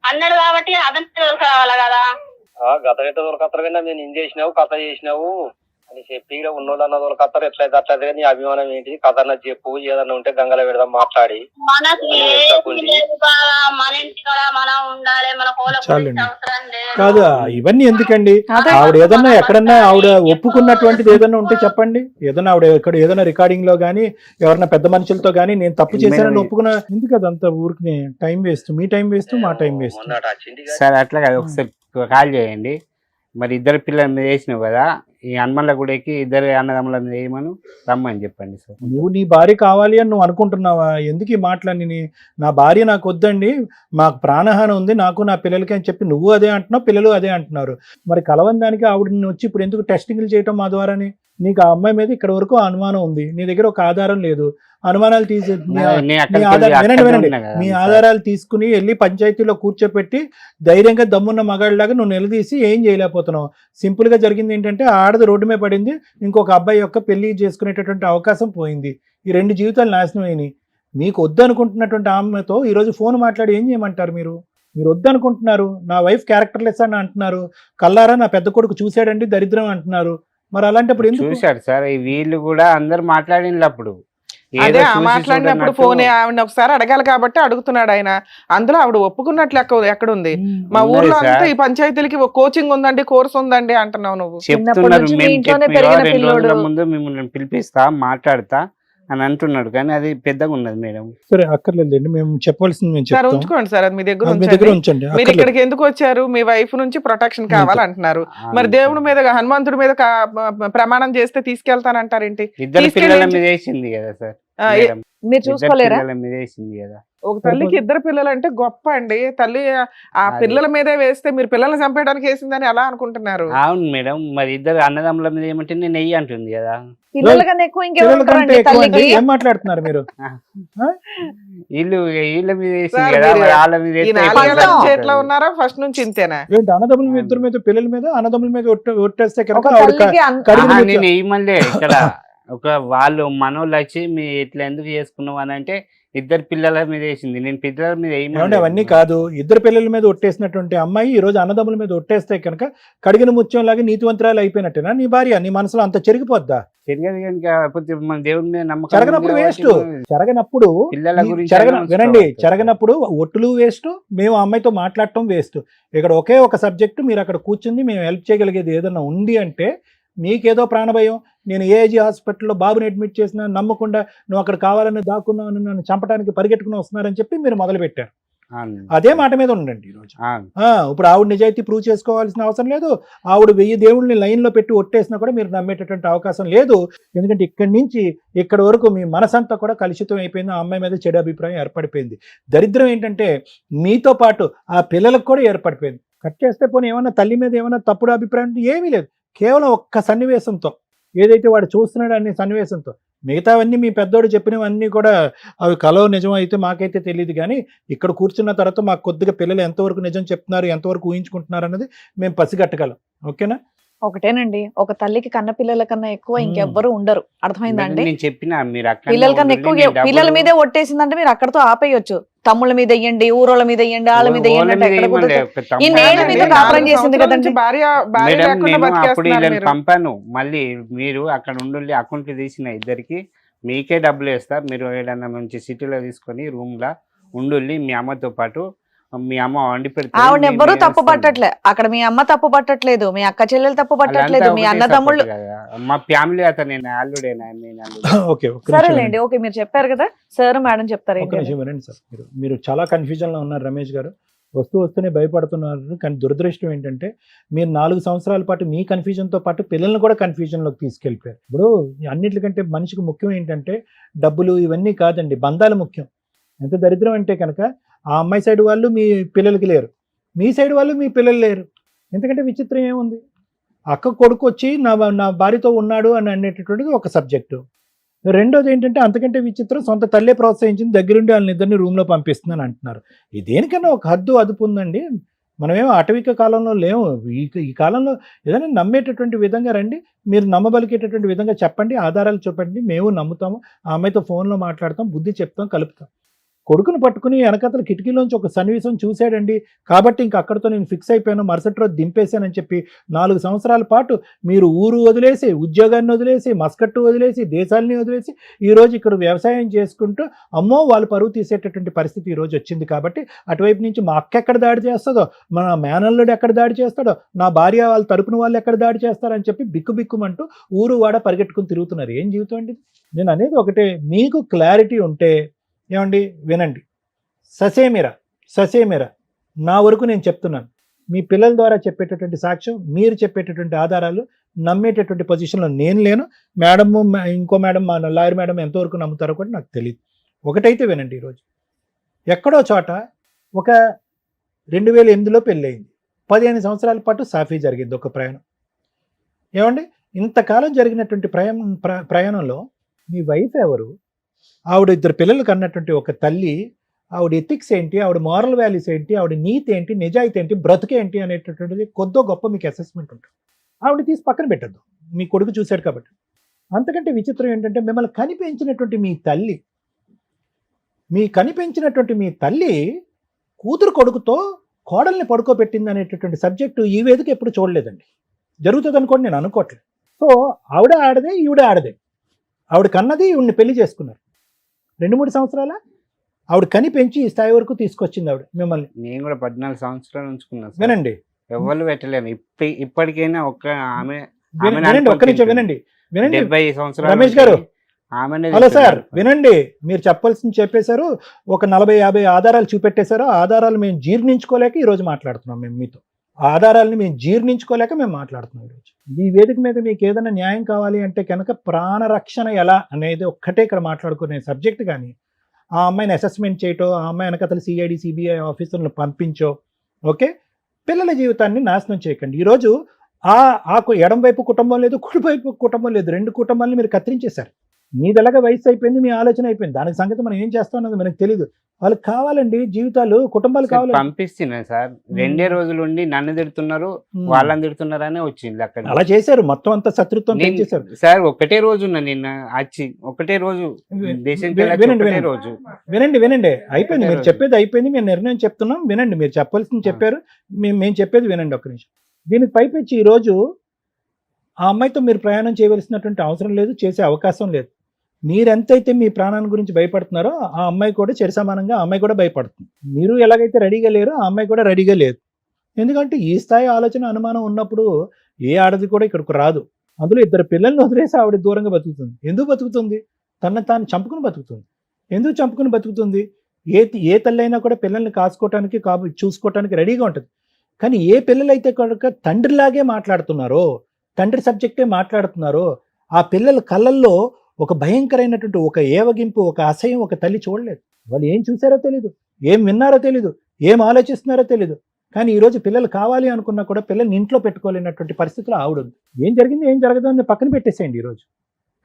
అన్నాడు కాబట్టి అతనే తోలుకరావాలి కదా. గత గట్ట దొరకత్తరు కానీ నేను ఇన్ చేసినావు కథ చేసినావు అని చెప్పి ఉన్నోళ్ళు అన్న దొరకత్తరు. ఎట్లయితే అట్లయితే నీ అభిమానం ఏంటి, కథ అన్న చెప్పు. ఏదన్నా ఉంటే గంగలో పెడదాం మాట్లాడి. మనకి ఏది లేదు బావా, మన ఇంటి కూడా మనం ఉండాలి, మన కోల చాలండి. అవసరం లేదు. కాదు ఇవన్నీ ఎందుకండి? ఆవిడ ఏదన్నా ఎక్కడన్నా ఆవిడ ఒప్పుకున్నటువంటిది ఏదన్నా ఉంటే చెప్పండి. ఏదన్నా ఆవిడ ఎక్కడ ఏదైనా రికార్డింగ్ లో గానీ ఎవరన్నా పెద్ద మనుషులతో గానీ నేను తప్పు చేశానని ఒప్పుకున్నా. ఎందుకు అదంతా ఊరికి టైం వేస్ట్, మీ టైం వేస్ట్, మా టైం వేస్ట్. మొన్నట వచ్చింది సార్ అట్లా కాదు, ఒకసారి కాల్ చేయండి. మరి ఇద్దరు పిల్లల మీద వేసినావు కదా, ఈ హనుమన్ల గుడికి ఇద్దరు అన్నదమ్ముల మీద వేయమని రమ్మని చెప్పండి సార్. నువ్వు నీ భార్య కావాలి అని నువ్వు అనుకుంటున్నావా? ఎందుకు ఈ మాటలన్నీ? నా భార్య నాకు వద్దండి, మాకు ప్రాణహాని ఉంది నాకు నా పిల్లలకి అని చెప్పి నువ్వు అదే అంటున్నావు, పిల్లలు అదే అంటున్నారు. మరి కలవని దానికి ఆవిడని వచ్చి ఇప్పుడు ఎందుకు టెస్టింగ్లు చేయటం మా ద్వారాని? నీకు ఆ అమ్మాయి మీద ఇక్కడ వరకు అనుమానం ఉంది, నీ దగ్గర ఒక ఆధారం లేదు. అనుమానాలు తీసే మీ ఆధారాలు తీసుకుని వెళ్ళి పంచాయతీలో కూర్చోపెట్టి ధైర్యంగా దమ్మున్న మగాళ్ళలాగా నువ్వు నిలదీసి ఏం చేయలేకపోతున్నావు. సింపుల్ గా జరిగింది ఏంటంటే ఆడది రోడ్డు మీద పడింది, ఇంకొక అబ్బాయి యొక్క పెళ్లి చేసుకునేటటువంటి అవకాశం పోయింది. ఈ 2 జీవితాలు నాశనం అయినాయి. మీకు వద్దనుకుంటున్నటువంటి ఆమెతో ఈరోజు ఫోన్ మాట్లాడి ఏం చేయమంటారు? మీరు వద్దనుకుంటున్నారు. నా వైఫ్ క్యారెక్టర్లెస్ అని అంటున్నారు. కల్లారా నా పెద్ద కొడుకు చూశాడండి దరిద్రం అంటున్నారు. మరి అలాంటప్పుడు ఎందుకు? చూశాడు సార్, వీళ్ళు కూడా అందరు మాట్లాడిన అప్పుడు అదే మాట్లాడినప్పుడు ఫోనే ఆవిడ ఒకసారి అడగాలి కాబట్టి అడుగుతున్నాడు ఆయన. అందులో ఆవిడ ఒప్పుకున్నట్లు ఎక్కడుంది? మా ఊర్లో అంతా ఈ పంచాయతీలకి కోచింగ్ ఉందండి, కోర్స్ ఉందండి అంటున్నావు నువ్వు. చెప్తున్నారు. ముందు మిమ్మల్ని పిలిపిస్తా మాట్లాడతా అని అంటున్నాడు, కానీ అది పెద్దగా ఉన్నది మేడం. సరే అక్కర్లేదండి, మేము చెప్పవలసింది మేము సార్ చెప్తాం. ఉంచుకోండి సార్, అది మీ దగ్గర అది మీ దగ్గర ఉంచండి. ఉంచండి. మీరు అక్కర్లేదు. ఇక్కడికి ఎందుకు వచ్చారు? మీ వైఫ్ నుంచి ప్రొటెక్షన్ కావాలంటున్నారు. మరి దేవుడి మీద హనుమంతుడి మీద ప్రమాణం చేస్తే తీసుకెళ్తానంటారేంటి? ఇద్దరు పిల్లల మీద వేసింది కదా సార్ మేడం. మీరు చూసుకోలేరా? పిల్లల మీద వేసింది కదా. ఒక తల్లికి 2 పిల్లలు అంటే గొప్ప అండి. తల్లి ఆ పిల్లల మీదే వేస్తే మీరు పిల్లల్ని చంపేయడానికి వేసిందని ఎలా అనుకుంటున్నారు? అవును మేడం, మరి ఇద్దరు అన్నదమ్ముల మీద ఏమంటే నేను వెయ్యి అంటుంది కదా. పిల్లల కన్నా ఎక్కువ ఇంకెవరు పిల్లల కంటే ఉంటారండి ఎక్కువ అంటే తల్లికి? ఏం మాట్లాడుతున్నారు మీరు? వీళ్ళ మీద వేసింది సార్, కదా, మీరు మరి వాళ్ళ మీద ఈ వేస్తే 4 ఏళ్ల నుంచి ఎట్లా ఎట్లా ఉన్నారా? ఫస్ట్ నుంచి ఇంతేనా? ఏంటి అన్నదమ్ముల మీద ఇద్దరి మీద పిల్లల మీద అన్నదమ్ముల మీద ఒట్టేస్తే ఒక కనుక ఆవిడ తల్లికి కడిగిన ఆహా, ముద్ద. నేను వేయమలే ఇక్కడ ఒక వాళ్ళు మనోళ్ళు వచ్చి మీ ఇట్లా ఎందుకు చేసుకున్నావు అని అంటే ఇద్దరు పిల్లల మీద వేసింది. నేను పిల్లల మీద ఏమంటే అవన్నీ కాదు, ఇద్దరు పిల్లల మీద ఒట్టేసినటువంటి అమ్మాయి ఈ రోజు అన్నదమ్ముల మీద ఒట్టేస్తే కనుక కడిగిన ముత్యం లాగా నీతివంతురాలు అయిపోయినట్టేనా నీ భార్య? నీ మనసులో అంత చెరిగిపోద్దా? తిరిగేది కాకపోతే మన దేవుడి మీద నమ్మకం చెరగనప్పుడు ఉంది వేస్ట్. కాబట్టి చెరగనప్పుడు పిల్లల గురించి వినండి, ఆలోచించుకోవాలి. చెరగనప్పుడు ఒట్టులు వేస్ట్, మేము ఆ అమ్మాయితో మాట్లాడటం వేస్ట్. ఇక్కడ ఒకే ఒక సబ్జెక్టు, మీరు అక్కడ కూర్చుంది మేము హెల్ప్ చేయగలిగేది ఏదైనా ఉంది అంటే మీకేదో ప్రాణభయం. నేను ఏజీ హాస్పిటల్లో బాబుని అడ్మిట్ చేసినా నమ్మకుండా నువ్వు అక్కడ కావాలని దాక్కున్నావు, నన్ను చంపడానికి పరిగెట్టుకుని వస్తున్నారని చెప్పి మీరు మొదలు పెట్టారు. అవును. అదే మాట మీద ఉండండి ఈరోజు. అవును. ఇప్పుడు ఆవిడ నిజాయితీ ప్రూవ్ చేసుకోవాల్సిన అవసరం లేదు. ఆవిడ 1000 దేవుళ్ళని లైన్లో పెట్టి ఒట్టేసినా కూడా మీరు నమ్మేటటువంటి అవకాశం లేదు. ఎందుకంటే ఇక్కడి నుంచి ఇక్కడి వరకు మీ మనసంతా కూడా కలుషితం అయిపోయింది. ఆ అమ్మాయి మీద చెడు అభిప్రాయం ఏర్పడిపోయింది. దరిద్రం ఏంటంటే మీతో పాటు ఆ పిల్లలకు కూడా ఏర్పడిపోయింది. కట్ చేస్తే పోనీ ఏమన్నా తల్లి మీద ఏమన్నా తప్పుడు అభిప్రాయం అంటే ఏమీ లేదు. కేవలం ఒక్క సన్నివేశంతో, ఏదైతే వాడు చూస్తున్నాడు అనే సన్నివేశంతో, మిగతావన్నీ మీ పెద్దోడు చెప్పినవన్నీ కూడా అవి కలో నిజం అయితే మాకైతే తెలియదు. కానీ ఇక్కడ కూర్చున్న తర్వాత మాకు కొద్దిగా పిల్లలు ఎంతవరకు నిజం చెప్తున్నారు, ఎంతవరకు ఊహించుకుంటున్నారు అన్నది మేము పసిగట్టగలం. ఓకేనా? ఒకటేనండి, ఒక తల్లికి కన్న పిల్లల కన్నా ఎక్కువ ఇంకెవ్వరు ఉండరు. అర్థమైందండి? నేను చెప్పిన మీరు అక్కడ పిల్లల కన్నా ఎక్కువ పిల్లల మీదే ఒట్టేసిందంటే మీరు అక్కడతో ఆపేయొచ్చు. తమ్ముళ్ళ మీద వెయ్యండి, ఊరోళ్ళ మీద వెయ్యండి, వాళ్ళ మీద వెయ్యండి అంటే ఎక్కడ కుదురుతుంది? ఇన్నేళ్ళు మీతో కాపురం చేసింది కదండి. భార్య మేడం లేకుండా నేను అప్పుడు బతికేస్తున్నారు వీళ్ళని మీరు. పంపాను. మళ్ళీ మీరు అక్కడ ఉండి అకౌంట్లు తీసిన ఇద్దరికి మీకే డబ్బులు వేస్తా, మీరు ఏదైనా మంచి సిటీలో తీసుకొని రూమ్ లా ఉండి మీ అమ్మతో పాటు మీ అమ్మ వండి పెడితే ఆవిడ ఎవ్వరూ తప్పు పట్టట్లే. అక్కడ మీ అమ్మ తప్పు పట్టట్లేదు, మీ అక్క చెల్లెలు తప్పు పట్టట్లేదు, మీ అన్నదమ్ముళ్ళు. మా ఫ్యామిలీ అతను నేను అల్లుడే. ఓకే, సరేలేండి, ఓకే మీరు చెప్పారు కదా సార్, మేడం చెప్తారు ఒక్క నిమిషం వినండి సార్. మీరు చాలా కన్ఫ్యూజన్లో ఉన్నారు రమేష్ గారు. వస్తూనే భయపడుతున్నారు. కానీ దురదృష్టం ఏంటంటే మీరు 4 సంవత్సరాల పాటు మీ కన్ఫ్యూజన్తో పాటు పిల్లల్ని కూడా కన్ఫ్యూజన్లోకి తీసుకెళ్ళిపోయారు. ఇప్పుడు అన్నిటికంటే మనిషికి ముఖ్యం ఏంటంటే డబ్బులు ఇవన్నీ కాదండి, బంధాలు ముఖ్యం. ఎంత దరిద్రం అంటే కనుక ఆ అమ్మాయి సైడ్ వాళ్ళు మీ పిల్లలకి లేరు, మీ సైడ్ వాళ్ళు మీ పిల్లలు లేరు. ఎందుకంటే విచిత్రం ఏముంది? అక్క కొడుకు వచ్చి నా భార్యతో ఉన్నాడు అని అనేటటువంటిది ఒక సబ్జెక్టు. రెండోది ఏంటంటే అంతకంటే విచిత్రం, సొంత తల్లే ప్రోత్సహించింది, దగ్గరుండి వాళ్ళని ఇద్దరిని రూమ్లో పంపిస్తుందని అంటున్నారు. దేనికన్నా ఒక హద్దు అదుపు ఉందండి. మనమేమో అటవిక కాలంలో లేవు. ఈ కాలంలో ఏదైనా నమ్మేటటువంటి విధంగా రండి, మీరు నమ్మబలికేటటువంటి విధంగా చెప్పండి, ఆధారాలు చూపండి, మేము నమ్ముతాము. ఆ అమ్మాయితో ఫోన్లో మాట్లాడతాం, బుద్ధి చెప్తాం, కలుపుతాం. కొడుకును పట్టుకుని వెనకతల కిటికీలోంచి ఒక సన్నివేశం చూశాడండి కాబట్టి ఇంక అక్కడితో నేను ఫిక్స్ అయిపోయాను, మరుసటి రోజు దింపేశానని చెప్పి 4 సంవత్సరాల పాటు మీరు ఊరు వదిలేసి, ఉద్యోగాన్ని వదిలేసి, మస్కట్టు వదిలేసి, దేశాలని వదిలేసి ఈరోజు ఇక్కడ వ్యవసాయం చేసుకుంటూ అమ్మో వాళ్ళు పరువు తీసేటటువంటి పరిస్థితి ఈరోజు వచ్చింది. కాబట్టి అటువైపు నుంచి మా అక్క ఎక్కడ దాడి చేస్తుందో, మన మేనల్లుడు ఎక్కడ దాడి చేస్తాడో, నా భార్య వాళ్ళ తరపున వాళ్ళు ఎక్కడ దాడి చేస్తారని చెప్పి బిక్కుబిక్కుమంటూ ఊరు వాడ పరిగెట్టుకుని తిరుగుతున్నారు. ఏం జీవితం అండి? నేను అనేది ఒకటే, మీకు క్లారిటీ ఉంటే ఏమండి వినండి. ససేమిరా నా వరకు నేను చెప్తున్నాను. మీ పిల్లల ద్వారా చెప్పేటటువంటి సాక్ష్యం, మీరు చెప్పేటటువంటి ఆధారాలు నమ్మేటటువంటి పొజిషన్లో నేను లేను. మేడము ఇంకో మేడం, మా లాయర్ మేడం ఎంతవరకు నమ్ముతారో కూడా నాకు తెలియదు. ఒకటైతే వినండి, ఈరోజు ఎక్కడో చోట ఒక 2008లో పెళ్ళయింది, 15 సంవత్సరాల పాటు సాఫీ జరిగింది ఒక ప్రయాణం. ఏమండి ఇంతకాలం జరిగినటువంటి ప్రయాణంలో మీ వైఫ్ ఎవరు, ఆవిడ 2 పిల్లలకు అన్నటువంటి ఒక తల్లి, ఆవిడ ఎథిక్స్ ఏంటి, ఆవిడ మారల్ వాల్యూస్ ఏంటి, ఆవిడ నీతి ఏంటి, నిజాయితీ ఏంటి, బ్రతుకేంటి అనేటటువంటిది కొద్దో గొప్ప మీకు అసెస్మెంట్ ఉంటుంది. ఆవిడ తీసి పక్కన పెట్టద్దు, మీ కొడుకు చూశాడు కాబట్టి. అంతకంటే విచిత్రం ఏంటంటే మిమ్మల్ని కనిపించినటువంటి మీ తల్లి కూతురు కొడుకుతో కోడల్ని పడుకోబెట్టింది అనేటటువంటి సబ్జెక్టు ఈ వేదిక ఎప్పుడు చూడలేదండి. జరుగుతుంది అనుకోండి, నేను అనుకోవట్లేదు. సో ఆవిడ ఆడదే, ఈవిడ ఆడదే. ఆవిడ కన్నది, ఈవిడిని పెళ్లి చేసుకున్నారు. 2-3 సంవత్సరాల ఆవిడ కని పెంచి ఈ స్థాయి వరకు తీసుకొచ్చింది ఆవిడ మిమ్మల్ని. నేను కూడా 14 సంవత్సరాలు ఉంచుకున్నాను. వినండి, ఎవరు పెట్టలేను. ఇప్పటికైనా ఒక్క ఆమె వినండి, ఒక్క నిమిషం వినండి. 70 సంవత్సరాలు రమేష్ గారు, హలో సార్, వినండి. మీరు చెప్పాల్సింది చెప్పేశారు, ఒక 40-50 ఆధారాలు చూపెట్టేశారు. ఆధారాలు మేము జీర్ణించుకోలేక ఈరోజు మాట్లాడుతున్నాం. మేము మీతో ఆధారాలని మేము జీర్ణించుకోలేక మేము మాట్లాడుతున్నాం ఈరోజు. ఈ వేదిక మీద మీకు ఏదైనా న్యాయం కావాలి అంటే కనుక ప్రాణరక్షణ ఎలా అనేది ఒక్కటే ఇక్కడ మాట్లాడుకునే సబ్జెక్ట్. కానీ ఆ అమ్మాయిని అసెస్మెంట్ చేయటో, ఆ అమ్మాయి వెనకతలు సిఐడి సిబిఐ ఆఫీసర్లను పంపించో, ఓకే, పిల్లల జీవితాన్ని నాశనం చేయకండి. ఈరోజు ఆ ఎడం వైపు కుటుంబం లేదు, కుడి వైపు కుటుంబం లేదు, 2 కుటుంబాలని మీరు కత్తిరించేశారు. మీదలాగా వయసు అయిపోయింది, మీ ఆలోచన అయిపోయింది, దానికి సంగతి మనం ఏం చేస్తాం అన్నది మనకు తెలియదు. వాళ్ళకి కావాలండి జీవితాలు, కుటుంబాలు సార్ కావాలి. పంపిస్తున్నా సార్, 2 రోజులు ఉండి నన్ను తిడుతున్నారు వాళ్ళని తిడుతున్నారనే వచ్చింది అక్కడ. అలా చేశారు, మొత్తం అంతా శత్రుత్వం పెంచేశారు. సార్ ఒకటే రోజు ఉన్నా నిన్న వచ్చి, ఒకటే రోజు దేశానికి వెళ్ళొచ్చి వినండి, ఒకటే వినండి. రోజు. వినండి అయిపోయింది, మీరు రోజు. చెప్పేది అయిపోయింది, మేము నిర్ణయం చెప్తున్నాం వినండి. మీరు చెప్పాల్సింది చెప్పారు, మేము చెప్పేది వినండి ఒక్క నిమిషం. దీనికి పైపెచ్చి ఈ రోజు ఆ అమ్మాయితో మీరు ప్రయాణం చేయవలసినటువంటి అవసరం లేదు, చేసే అవకాశం లేదు. మీరెంతైతే మీ ప్రాణాన్ని గురించి భయపడుతున్నారో ఆ అమ్మాయి కూడా సమానంగా ఆ అమ్మాయి కూడా భయపడుతుంది. మీరు ఎలాగైతే రెడీగా లేరో ఆ అమ్మాయి కూడా రెడీగా లేదు. ఎందుకంటే ఈ స్థాయి ఆలోచన అనుమానం ఉన్నప్పుడు ఏ ఆడది కూడా ఇక్కడికి రాదు. అందులో 2 పిల్లల్ని వదిలేసి ఆవిడ దూరంగా బతుకుతుంది. ఎందుకు బతుకుతుంది? తనను తాను చంపుకుని బతుకుతుంది. ఎందుకు చంపుకుని బతుకుతుంది? ఏ తల్లి అయినా కూడా పిల్లల్ని కాసుకోవటానికి చూసుకోవటానికి రెడీగా ఉంటుంది. కానీ ఏ పిల్లలైతే కనుక తండ్రిలాగే మాట్లాడుతున్నారో, తండ్రి సబ్జెక్టే మాట్లాడుతున్నారో, ఆ పిల్లల కళ్ళల్లో ఒక భయంకరమైనటువంటి ఒక ఏవగింపు, ఒక అసహ్యం ఒక తల్లి చూడలేదు. వాళ్ళు ఏం చూసారో తెలీదు, ఏం విన్నారో తెలీదు, ఏం ఆలోచిస్తున్నారో తెలీదు. కానీ ఈరోజు పిల్లలు కావాలి అనుకున్నా కూడా పిల్లల్ని ఇంట్లో పెట్టుకోలేనటువంటి పరిస్థితులు ఆవిడుంది. ఏం జరిగింది ఏం జరగదు అని పక్కన పెట్టేసేయండి ఈరోజు.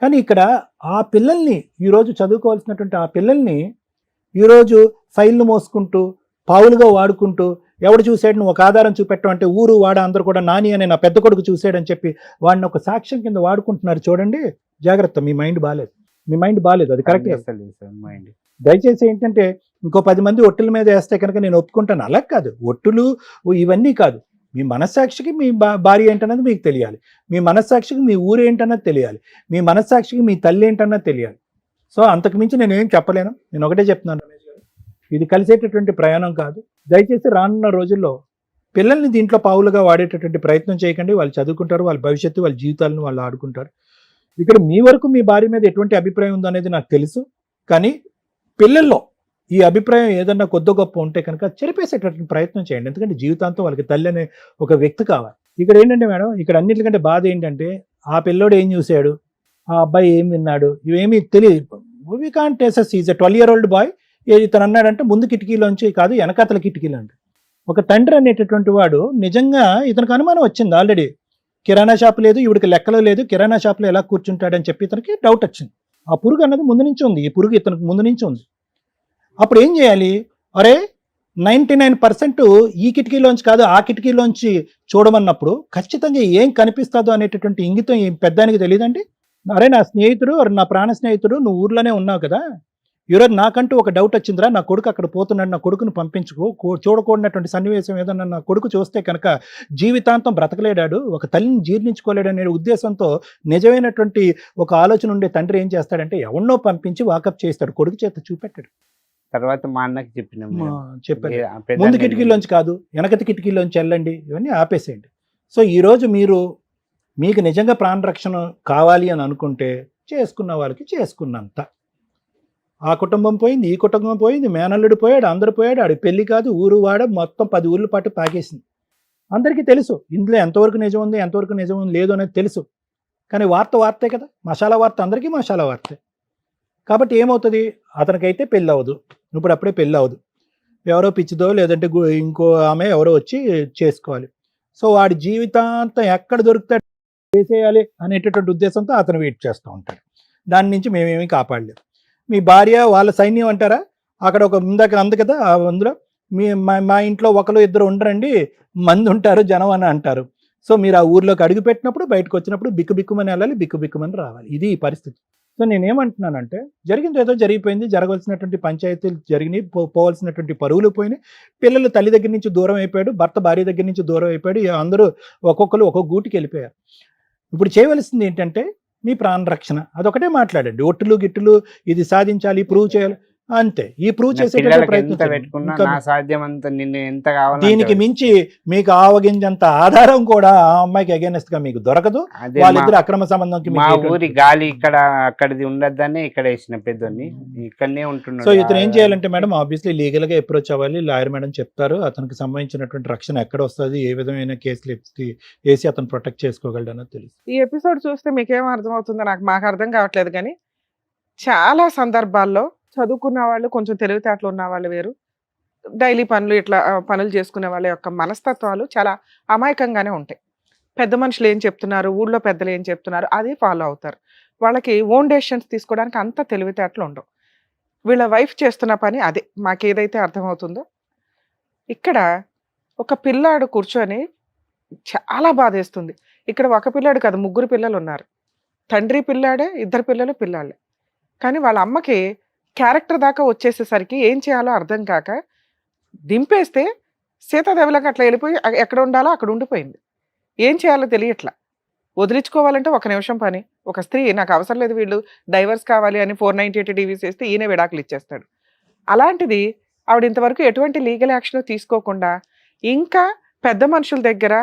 కానీ ఇక్కడ ఆ పిల్లల్ని ఈరోజు చదువుకోవాల్సినటువంటి ఆ పిల్లల్ని ఈరోజు ఫైళ్ళు మోసుకుంటూ పావులుగా వాడుకుంటూ, ఎవడు చూసాడు నువ్వు ఒక ఆధారం చూపెట్టడం అంటే ఊరు వాడ అందరూ కూడా నాని అనే నా పెద్ద కొడుకు చూసాడని చెప్పి వాడిని ఒక సాక్ష్యం కింద వాడుకుంటున్నారు. చూడండి, జాగ్రత్త, మీ మైండ్ బాగాలేదు, అది కరెక్ట్. దయచేసి ఏంటంటే ఇంకో 10 మంది ఒట్టుల మీద వేస్తే కనుక నేను ఒప్పుకుంటాను. అలా కాదు, ఒట్టులు ఇవన్నీ కాదు. మీ మనస్సాక్షికి మీ భార్య ఏంటన్నది మీకు తెలియాలి, మీ మనస్సాక్షికి మీ ఊరు ఏంటన్నది తెలియాలి, మీ మనస్సాక్షికి మీ తల్లి ఏంటన్నది తెలియాలి. సో అంతకు మించి నేను ఏం చెప్పలేను. నేను ఒకటే చెప్తున్నాను రమేష్ గారు, ఇది కలిసేటటువంటి ప్రయాణం కాదు. దయచేసి రానున్న రోజుల్లో పిల్లల్ని దీంట్లో పావులుగా వాడేటటువంటి ప్రయత్నం చేయకండి. వాళ్ళు చదువుకుంటారు, వాళ్ళ భవిష్యత్తు, వాళ్ళ జీవితాలను వాళ్ళు ఆడుకుంటారు. ఇక్కడ మీ వరకు మీ భార్య మీద ఎటువంటి అభిప్రాయం ఉందో అనేది నాకు తెలుసు. కానీ పిల్లల్లో ఈ అభిప్రాయం ఏదన్నా కొద్ది గొప్ప ఉంటే కనుక చెరిపేసేటటువంటి ప్రయత్నం చేయండి. ఎందుకంటే జీవితాంతం వాళ్ళకి తల్లి అనే ఒక వ్యక్తి కావాలి. ఇక్కడ ఏంటంటే మేడం, ఇక్కడ అన్నిటికంటే బాధ ఏంటంటే ఆ పిల్లోడు ఏం చూశాడు, ఆ అబ్బాయి ఏం విన్నాడు, ఇవేమీ తెలియదు. We can't assess. Is a 12-year-old boy. ఇతను అన్నాడంటే ముందు కిటికీలోంచి కాదు వెనకాతల కిటికీలోంచి. ఒక తండ్రి అనేటటువంటి వాడు నిజంగా ఇతనికి అనుమానం వచ్చింది. ఆల్రెడీ కిరాణా షాప్ లేదు, ఇవిడికి లెక్కలో లేదు, కిరాణా షాప్లో ఎలా కూర్చుంటాడని చెప్పి ఇతనికి డౌట్ వచ్చింది. ఆ పురుగు అన్నది ముందు నుంచి ఉంది, ఈ పురుగు ఇతనికి ముందు నుంచి ఉంది. అప్పుడు ఏం చేయాలి? అరే 99% ఈ కిటికీలోంచి కాదు ఆ కిటికీలోంచి చూడమన్నప్పుడు ఖచ్చితంగా ఏం కనిపిస్తుందో అనేటటువంటి ఇంగితం ఈ పెద్దానికి తెలియదండి. అరే నా స్నేహితుడు, నా ప్రాణ స్నేహితుడు, నువ్వు ఊర్లోనే ఉన్నావు కదా, ఈరోజు నాకంటూ ఒక డౌట్ వచ్చిందిరా, నా కొడుకు అక్కడ పోతున్నాడు, నా కొడుకును పంపించుకో, చూడకూడనటువంటి సన్నివేశం ఏదన్నా నా కొడుకు చూస్తే కనుక జీవితాంతం బ్రతకలేడాడు, ఒక తల్లిని జీర్ణించుకోలేడు అనే ఉద్దేశంతో నిజమైనటువంటి ఒక ఆలోచన ఉండే తండ్రి ఏం చేస్తాడంటే ఎవరినో పంపించి వాకప్ చేస్తాడు, కొడుకు చేత చూపెట్టాడు. తర్వాత మా అన్నకి చెప్పినాం, చెప్పారు ముందు కిటికీలోంచి కాదు వెనకటి కిటికీలోంచి వెళ్ళండి, ఇవన్నీ ఆపేసేయండి. సో ఈరోజు మీకు నిజంగా ప్రాణరక్షణ కావాలి అని అనుకుంటే చేసుకున్న వాళ్ళకి చేసుకున్నంత. ఆ కుటుంబం పోయింది, ఈ కుటుంబం పోయింది, మేనల్లుడు పోయాడు, అందరు పోయాడు, ఆడి పెళ్లి కాదు ఊరు వాడ మొత్తం 10 ఊర్ల పాటు పాకేసింది. అందరికీ తెలుసు ఇందులో ఎంతవరకు నిజం ఉంది ఎంతవరకు నిజం లేదు అనేది తెలుసు. కానీ వార్తే కదా, మసాలా వార్త అందరికీ మసాలా వార్తే. కాబట్టి ఏమవుతుంది, అతనికైతే పెళ్ళి అవ్వదు, ఇప్పుడు అప్పుడే పెళ్ళి అవ్వదు, ఎవరో పిచ్చిదో లేదంటే ఇంకో ఆమె ఎవరో వచ్చి చేసుకోవాలి. సో వాడి జీవితాంతం ఎక్కడ దొరుకుతాడు చేసేయాలి అనేటటువంటి ఉద్దేశంతో అతను వెయిట్ చేస్తూ ఉంటాడు. దాని నుంచి మేమేమీ కాపాడలేము. మీ భార్య వాళ్ళ సైన్యం అంటారా, అక్కడ ఒక ఇందాక అంది కదా, అందులో మా ఇంట్లో 1-2 ఉండరండి, మంది ఉంటారు జనం అని అంటారు. సో మీరు ఆ ఊర్లోకి అడుగు పెట్టినప్పుడు బయటకు వచ్చినప్పుడు బిక్కుమని వెళ్ళాలి, బిక్కుమని రావాలి. ఇది ఈ పరిస్థితి. సో నేనేమంటున్నానంటే జరిగింది ఏదో జరిగిపోయింది, జరగాల్సినటువంటి పంచాయతీలు జరిగినాయి, పోవాల్సినటువంటి పరువులు పోయినాయి, పిల్లలు తల్లి దగ్గర నుంచి దూరం అయిపోయాడు, భర్త భార్య దగ్గర నుంచి దూరం అయిపోయాడు, అందరూ ఒక్కొక్కరు ఒక్కొక్క గూటికి వెళ్ళిపోయారు. ఇప్పుడు చేయవలసింది ఏంటంటే మీ ప్రాణరక్షణ, అదొకటే మాట్లాడండి. ఒట్టులు గిట్టులు ఇది సాధించాలి, ప్రూవ్ చేయాలి, అంతే. ఈ ప్రూవ్ చేసే దీనికి మించి మీకు ఆవగింజంత ఆధారం కూడా ఆ అమ్మాయికి అగేనెస్ట్ గా మీకు దొరకదు. వాళ్ళిద్దరు అక్రమ సంబంధంకి మా ఊరి గాలి ఇక్కడ అక్కడిది ఉండద్దని ఇక్కడ వేసిన పెద్దోని ఇక్కడనే ఉంటున్నాడు. సో ఇతను ఏం చేయాలంటే మేడం ఆబ్వియస్లీ లీగల్ గా అప్రోచ్ అవ్వాలి. లాయర్ మేడం చెప్తారు అతనికి సంబంధించినటువంటి రక్షణ ఎక్కడ వస్తుంది, ఏ విధమైన కేసులు వేసి అతను ప్రొటెక్ట్ చేసుకోగలడు అన్నది తెలుసు. ఈ ఎపిసోడ్ చూస్తే మీకేం అర్థమవుతుందో మాకు అర్థం కావట్లేదు. కానీ చాలా సందర్భాల్లో చదువుకున్న వాళ్ళు, కొంచెం తెలివితేటలు ఉన్న వాళ్ళు వేరు, డైలీ పనులు చేసుకునే వాళ్ళ యొక్క మనస్తత్వాలు చాలా అమాయకంగానే ఉంటాయి. పెద్ద మనుషులు ఏం చెప్తున్నారు, ఊళ్ళో పెద్దలు ఏం చెప్తున్నారు, అదే ఫాలో అవుతారు. వాళ్ళకి ఓన్ డెసిషన్స్ తీసుకోవడానికి అంత తెలివితేటలు ఉండవు. వీళ్ళ వైఫ్ చేస్తున్న పని అదే. మాకేదైతే అర్థమవుతుందో ఇక్కడ ఒక పిల్లాడు కూర్చొని చాలా బాధేస్తుంది. ఇక్కడ ఒక పిల్లాడు కాదు, 3 పిల్లలు ఉన్నారు. తండ్రి పిల్లాడే, 2 పిల్లలు పిల్లాళ్ళే. కానీ వాళ్ళ అమ్మకి క్యారెక్టర్ దాకా వచ్చేసేసరికి ఏం చేయాలో అర్థం కాక దింపేస్తే సీతాదేవిలాగా అట్లా వెళ్ళిపోయి ఎక్కడ ఉండాలో అక్కడ ఉండిపోయింది. ఏం చేయాలో తెలియట్లా. వదిలించుకోవాలంటే 1 నిమిషం పని. ఒక స్త్రీ నాకు అవసరం లేదు వీళ్ళు డైవర్స్ కావాలి అని 498 డివిస్ వేస్తే ఈయన విడాకులు ఇచ్చేస్తాడు. అలాంటిది ఆవిడ ఇంతవరకు ఎటువంటి లీగల్ యాక్షన్ తీసుకోకుండా ఇంకా పెద్ద మనుషుల దగ్గర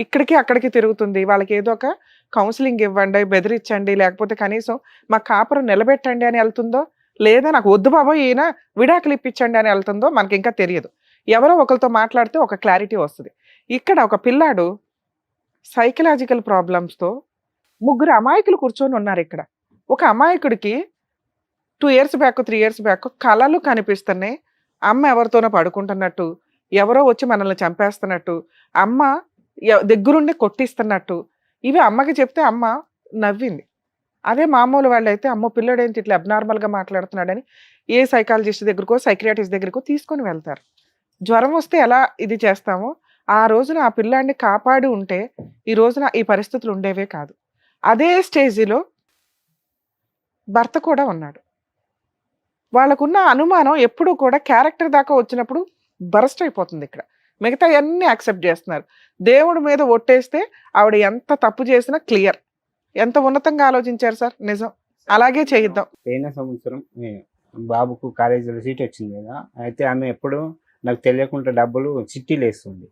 ఇక్కడికి అక్కడికి తిరుగుతుంది. వాళ్ళకి ఏదో ఒక కౌన్సిలింగ్ ఇవ్వండి, బెదిరించండి, లేకపోతే కనీసం మా కాపురం నిలబెట్టండి అని వెళ్తుందో, లేదా నాకు వద్దు బాబోయ్ ఈయన విడాకులు ఇప్పించండి అని వెళ్తుందో మనకి ఇంకా తెలియదు. ఎవరో ఒకరితో మాట్లాడితే ఒక క్లారిటీ వస్తుంది. ఇక్కడ ఒక పిల్లాడు సైకలాజికల్ ప్రాబ్లమ్స్తో 3 అమాయకులు కూర్చొని ఉన్నారు ఇక్కడ. ఒక అమాయకుడికి 2 years బ్యాక్ 3 years బ్యాక్ కళలు కనిపిస్తున్నాయి. అమ్మ ఎవరితోనో పడుకుంటున్నట్టు, ఎవరో వచ్చి మనల్ని చంపేస్తున్నట్టు, అమ్మ దగ్గరుండి కొట్టిస్తున్నట్టు. ఇవి అమ్మకి చెప్తే అమ్మ నవ్వింది. అదే మామూలు వాళ్ళు అయితే అమ్మో పిల్లడు ఏంటి ఇట్లా అబ్నార్మల్గా మాట్లాడుతున్నాడని ఏ సైకాలజిస్ట్ దగ్గరకో సైక్రియాటిస్ట్ దగ్గరకో తీసుకొని వెళ్తారు. జ్వరం వస్తే ఎలా ఇది చేస్తామో ఆ రోజున ఆ పిల్లాడిని కాపాడి ఉంటే ఈ రోజున ఈ పరిస్థితులు ఉండేవే కాదు. అదే స్టేజిలో భర్త కూడా ఉన్నాడు. వాళ్ళకున్న అనుమానం ఎప్పుడూ కూడా క్యారెక్టర్ దాకా వచ్చినప్పుడు బరస్ట్ అయిపోతుంది. ఇక్కడ మిగతా అన్నీ యాక్సెప్ట్ చేస్తున్నారు. దేవుడి మీద ఒట్టేస్తే ఆవిడ ఎంత తప్పు చేసినా క్లియర్. ఎంత ఉన్నతంగా ఆలోచించారు సార్, నిజం. అలాగే చేయిద్దాం. పోయిన సంవత్సరం బాబుకు కాలేజీలో సీట్ వచ్చింది కదా, అయితే ఆమె ఎప్పుడు నాకు తెలియకుండా డబ్బులు చిట్టీలు వేస్తుంది.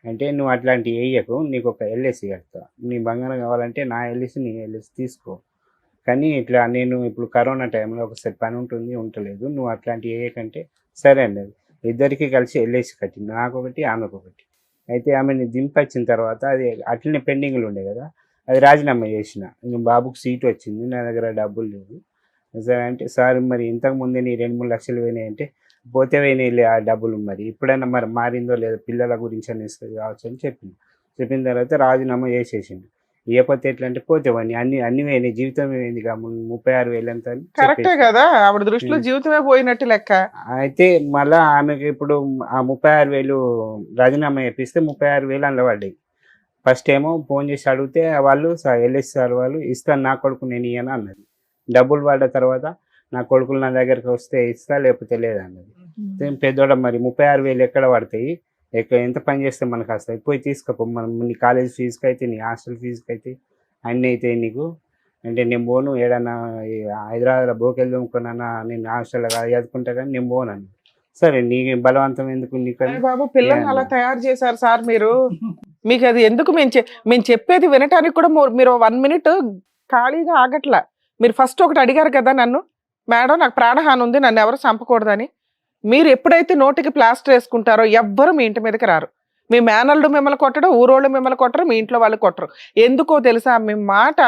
అంటే నువ్వు అట్లాంటివి వేయకు, నీకు ఒక ఎల్ఐసి కడతా, నీ బంగారం కావాలంటే నా ఎల్ఐసి నీ ఎల్ఐసి తీసుకో, కానీ ఇట్లా నేను ఇప్పుడు కరోనా టైంలో ఒకసారి పని ఉంటుంది ఉండలేదు, నువ్వు అట్లాంటివి వేయకంటే సరే అన్నది. ఇద్దరికి కలిసి ఎల్ఐసి కట్టింది, నాకు ఒకటి ఆమెకు ఒకటి. అయితే ఆమెని దింపొచ్చిన తర్వాత అది అట్లనే పెండింగ్లు ఉండే కదా, అది రాజీనామా చేసిన. ఇంక బాబుకు సీట్ వచ్చింది, నా దగ్గర డబ్బులు లేవు సరే అంటే, సార్ మరి ఇంతకుముందే నీ 2-3 లక్షలు పోయినాయి అంటే, పోతే పోయినాయి ఆ డబ్బులు, మరి ఇప్పుడైనా మరి మారిందో లేదో పిల్లల గురించి అని ఇస్తుంది కావచ్చు అని చెప్పింది. చెప్పిన తర్వాత రాజీనామా చేసేసిండు. ఇవ్వకపోతే ఎట్లా అంటే పోతేవని అన్ని పోయినాయి, జీవితం ఏమైంది 36,000 అంత కరెక్టే కదా, ఆవిడ దృష్టిలో జీవితమే పోయినట్టు లెక్క. అయితే మళ్ళా ఆమెకి ఇప్పుడు ఆ 36,000 రాజీనామా చేపిస్తే 36,000 అందులో పడ్డాయి. ఫస్ట్ ఏమో ఫోన్ చేసి అడిగితే వాళ్ళు ఎల్ఎస్ సార్ వాళ్ళు ఇస్తాను నా కొడుకు నేను ఇయ్యను అన్నది. డబ్బులు పడ్డ తర్వాత నా కొడుకులు నా దగ్గరికి వస్తే ఇస్తా లేకపోతే లేదన్నది. పెద్దోడ మరి 36,000 ఎక్కడ పడతాయి, ఎంత పని చేస్తే మనకు వస్తాయి, పోయి తీసుకోపో, మనం నీ కాలేజ్ ఫీజుకి అయితే నీ హాస్టల్ ఫీజుకి అయితే అన్నీ అయితే నీకు అంటే నేను పోను, ఏడన్నా హైదరాబాద్లో బోకెళ్ళి దొంగకున్నా నేను హాస్టల్లో చదువుకుంటా కానీ నేను పోనని. సరే నీ బలవంతం ఎందుకు నీకు బాబు పిల్లల్ని అలా తయారు చేశారు సార్ మీరు. మీకు అది ఎందుకు మేము చెప్పేది వినటానికి కూడా మీరు 1 minute ఖాళీగా ఆగట్లా. మీరు ఫస్ట్ ఒకటి అడిగారు కదా నన్ను, మేడం నాకు ప్రాణహాని ఉంది నన్ను ఎవరు చంపకూడదని. మీరు ఎప్పుడైతే నోటికి ప్లాస్టర్ వేసుకుంటారో ఎవ్వరు మీ ఇంటి మీదకి రారు. మీ మేనల్లు మిమ్మల్ని కొట్టడం, ఊరోళ్ళు మిమ్మల్ని కొట్టరు, మీ ఇంట్లో వాళ్ళు కొట్టరు. ఎందుకో తెలుసా, మీ మాట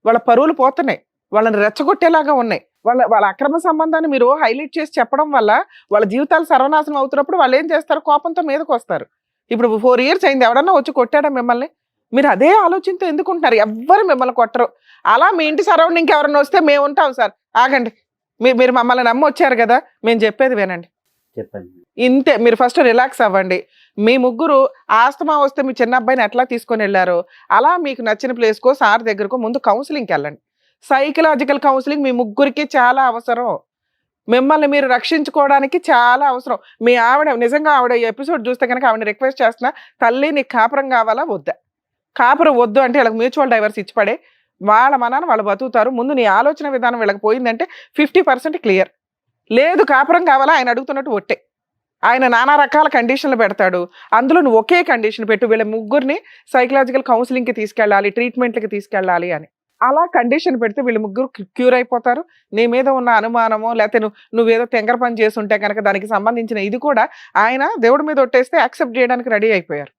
వాళ్ళ పరువులు పోతున్నాయి, వాళ్ళని రెచ్చగొట్టేలాగా ఉన్నాయి. వాళ్ళ అక్రమ సంబంధాన్ని మీరు హైలైట్ చేసి చెప్పడం వల్ల వాళ్ళ జీవితాలు సర్వనాశనం అవుతున్నప్పుడు వాళ్ళు ఏం చేస్తారు, కోపంతో మీదకి వస్తారు. ఇప్పుడు 4 years అయింది, ఎవడన్నా వచ్చి కొట్టాడా మిమ్మల్ని? మీరు అదే ఆలోచనతో ఎందుకుంటున్నారు? ఎవ్వరు మిమ్మల్ని కొట్టరు. అలా మీ ఇంటి సరౌండింగ్కి ఎవరన్నా వస్తే మేము ఉంటాం సార్. ఆగండి, మీరు మమ్మల్ని నమ్మి వచ్చారు కదా, మేము చెప్పేది వినండి. చెప్పండి ఇంతే, మీరు ఫస్ట్ రిలాక్స్ అవ్వండి. మీ ముగ్గురు ఆస్తమా వస్తే మీ చిన్న అబ్బాయిని ఎట్లా తీసుకొని వెళ్ళారో అలా మీకు నచ్చిన ప్లేస్కో సార్ దగ్గరకో ముందు కౌన్సిలింగ్కి వెళ్ళండి. సైకలాజికల్ కౌన్సిలింగ్ మీ ముగ్గురికి చాలా అవసరం. మిమ్మల్ని మీరు రక్షించుకోవడానికి చాలా అవసరం. మీ ఆవిడ నిజంగా ఆవిడ ఎపిసోడ్ చూస్తే కనుక ఆవిడ రిక్వెస్ట్ చేస్తున్నా, తల్లి నీకు కాపురం కావాలా వద్దా? కాపురం వద్దు అంటే వీళ్ళకి మ్యూచువల్ డైవర్స్ ఇచ్చి పడే, వాళ్ళ మనాన్ని వాళ్ళు బతుకుతారు. ముందు నీ ఆలోచన విధానం వీళ్ళకి పోయిందంటే 50% క్లియర్. లేదు కాపురం కావాలా ఆయన అడుగుతున్నట్టు ఒట్టే. ఆయన నానా రకాల కండిషన్లు పెడతాడు, అందులో నువ్వు ఒకే కండిషన్ పెట్టు, వీళ్ళ ముగ్గురిని సైకలాజికల్ కౌన్సిలింగ్కి తీసుకెళ్ళాలి, ట్రీట్మెంట్కి తీసుకెళ్ళాలి అని. అలా కండిషన్ పెడితే వీళ్ళు ముగ్గురు క్యూర్ అయిపోతారు. నీ మీద ఉన్న అనుమానమో లేకపోతే నువ్వేదో తెంగర పని చేసి ఉంటే కనుక దానికి సంబంధించిన ఇది కూడా ఆయన దేవుడి మీద ఒట్టేస్తే యాక్సెప్ట్ చేయడానికి రెడీ అయిపోయారు.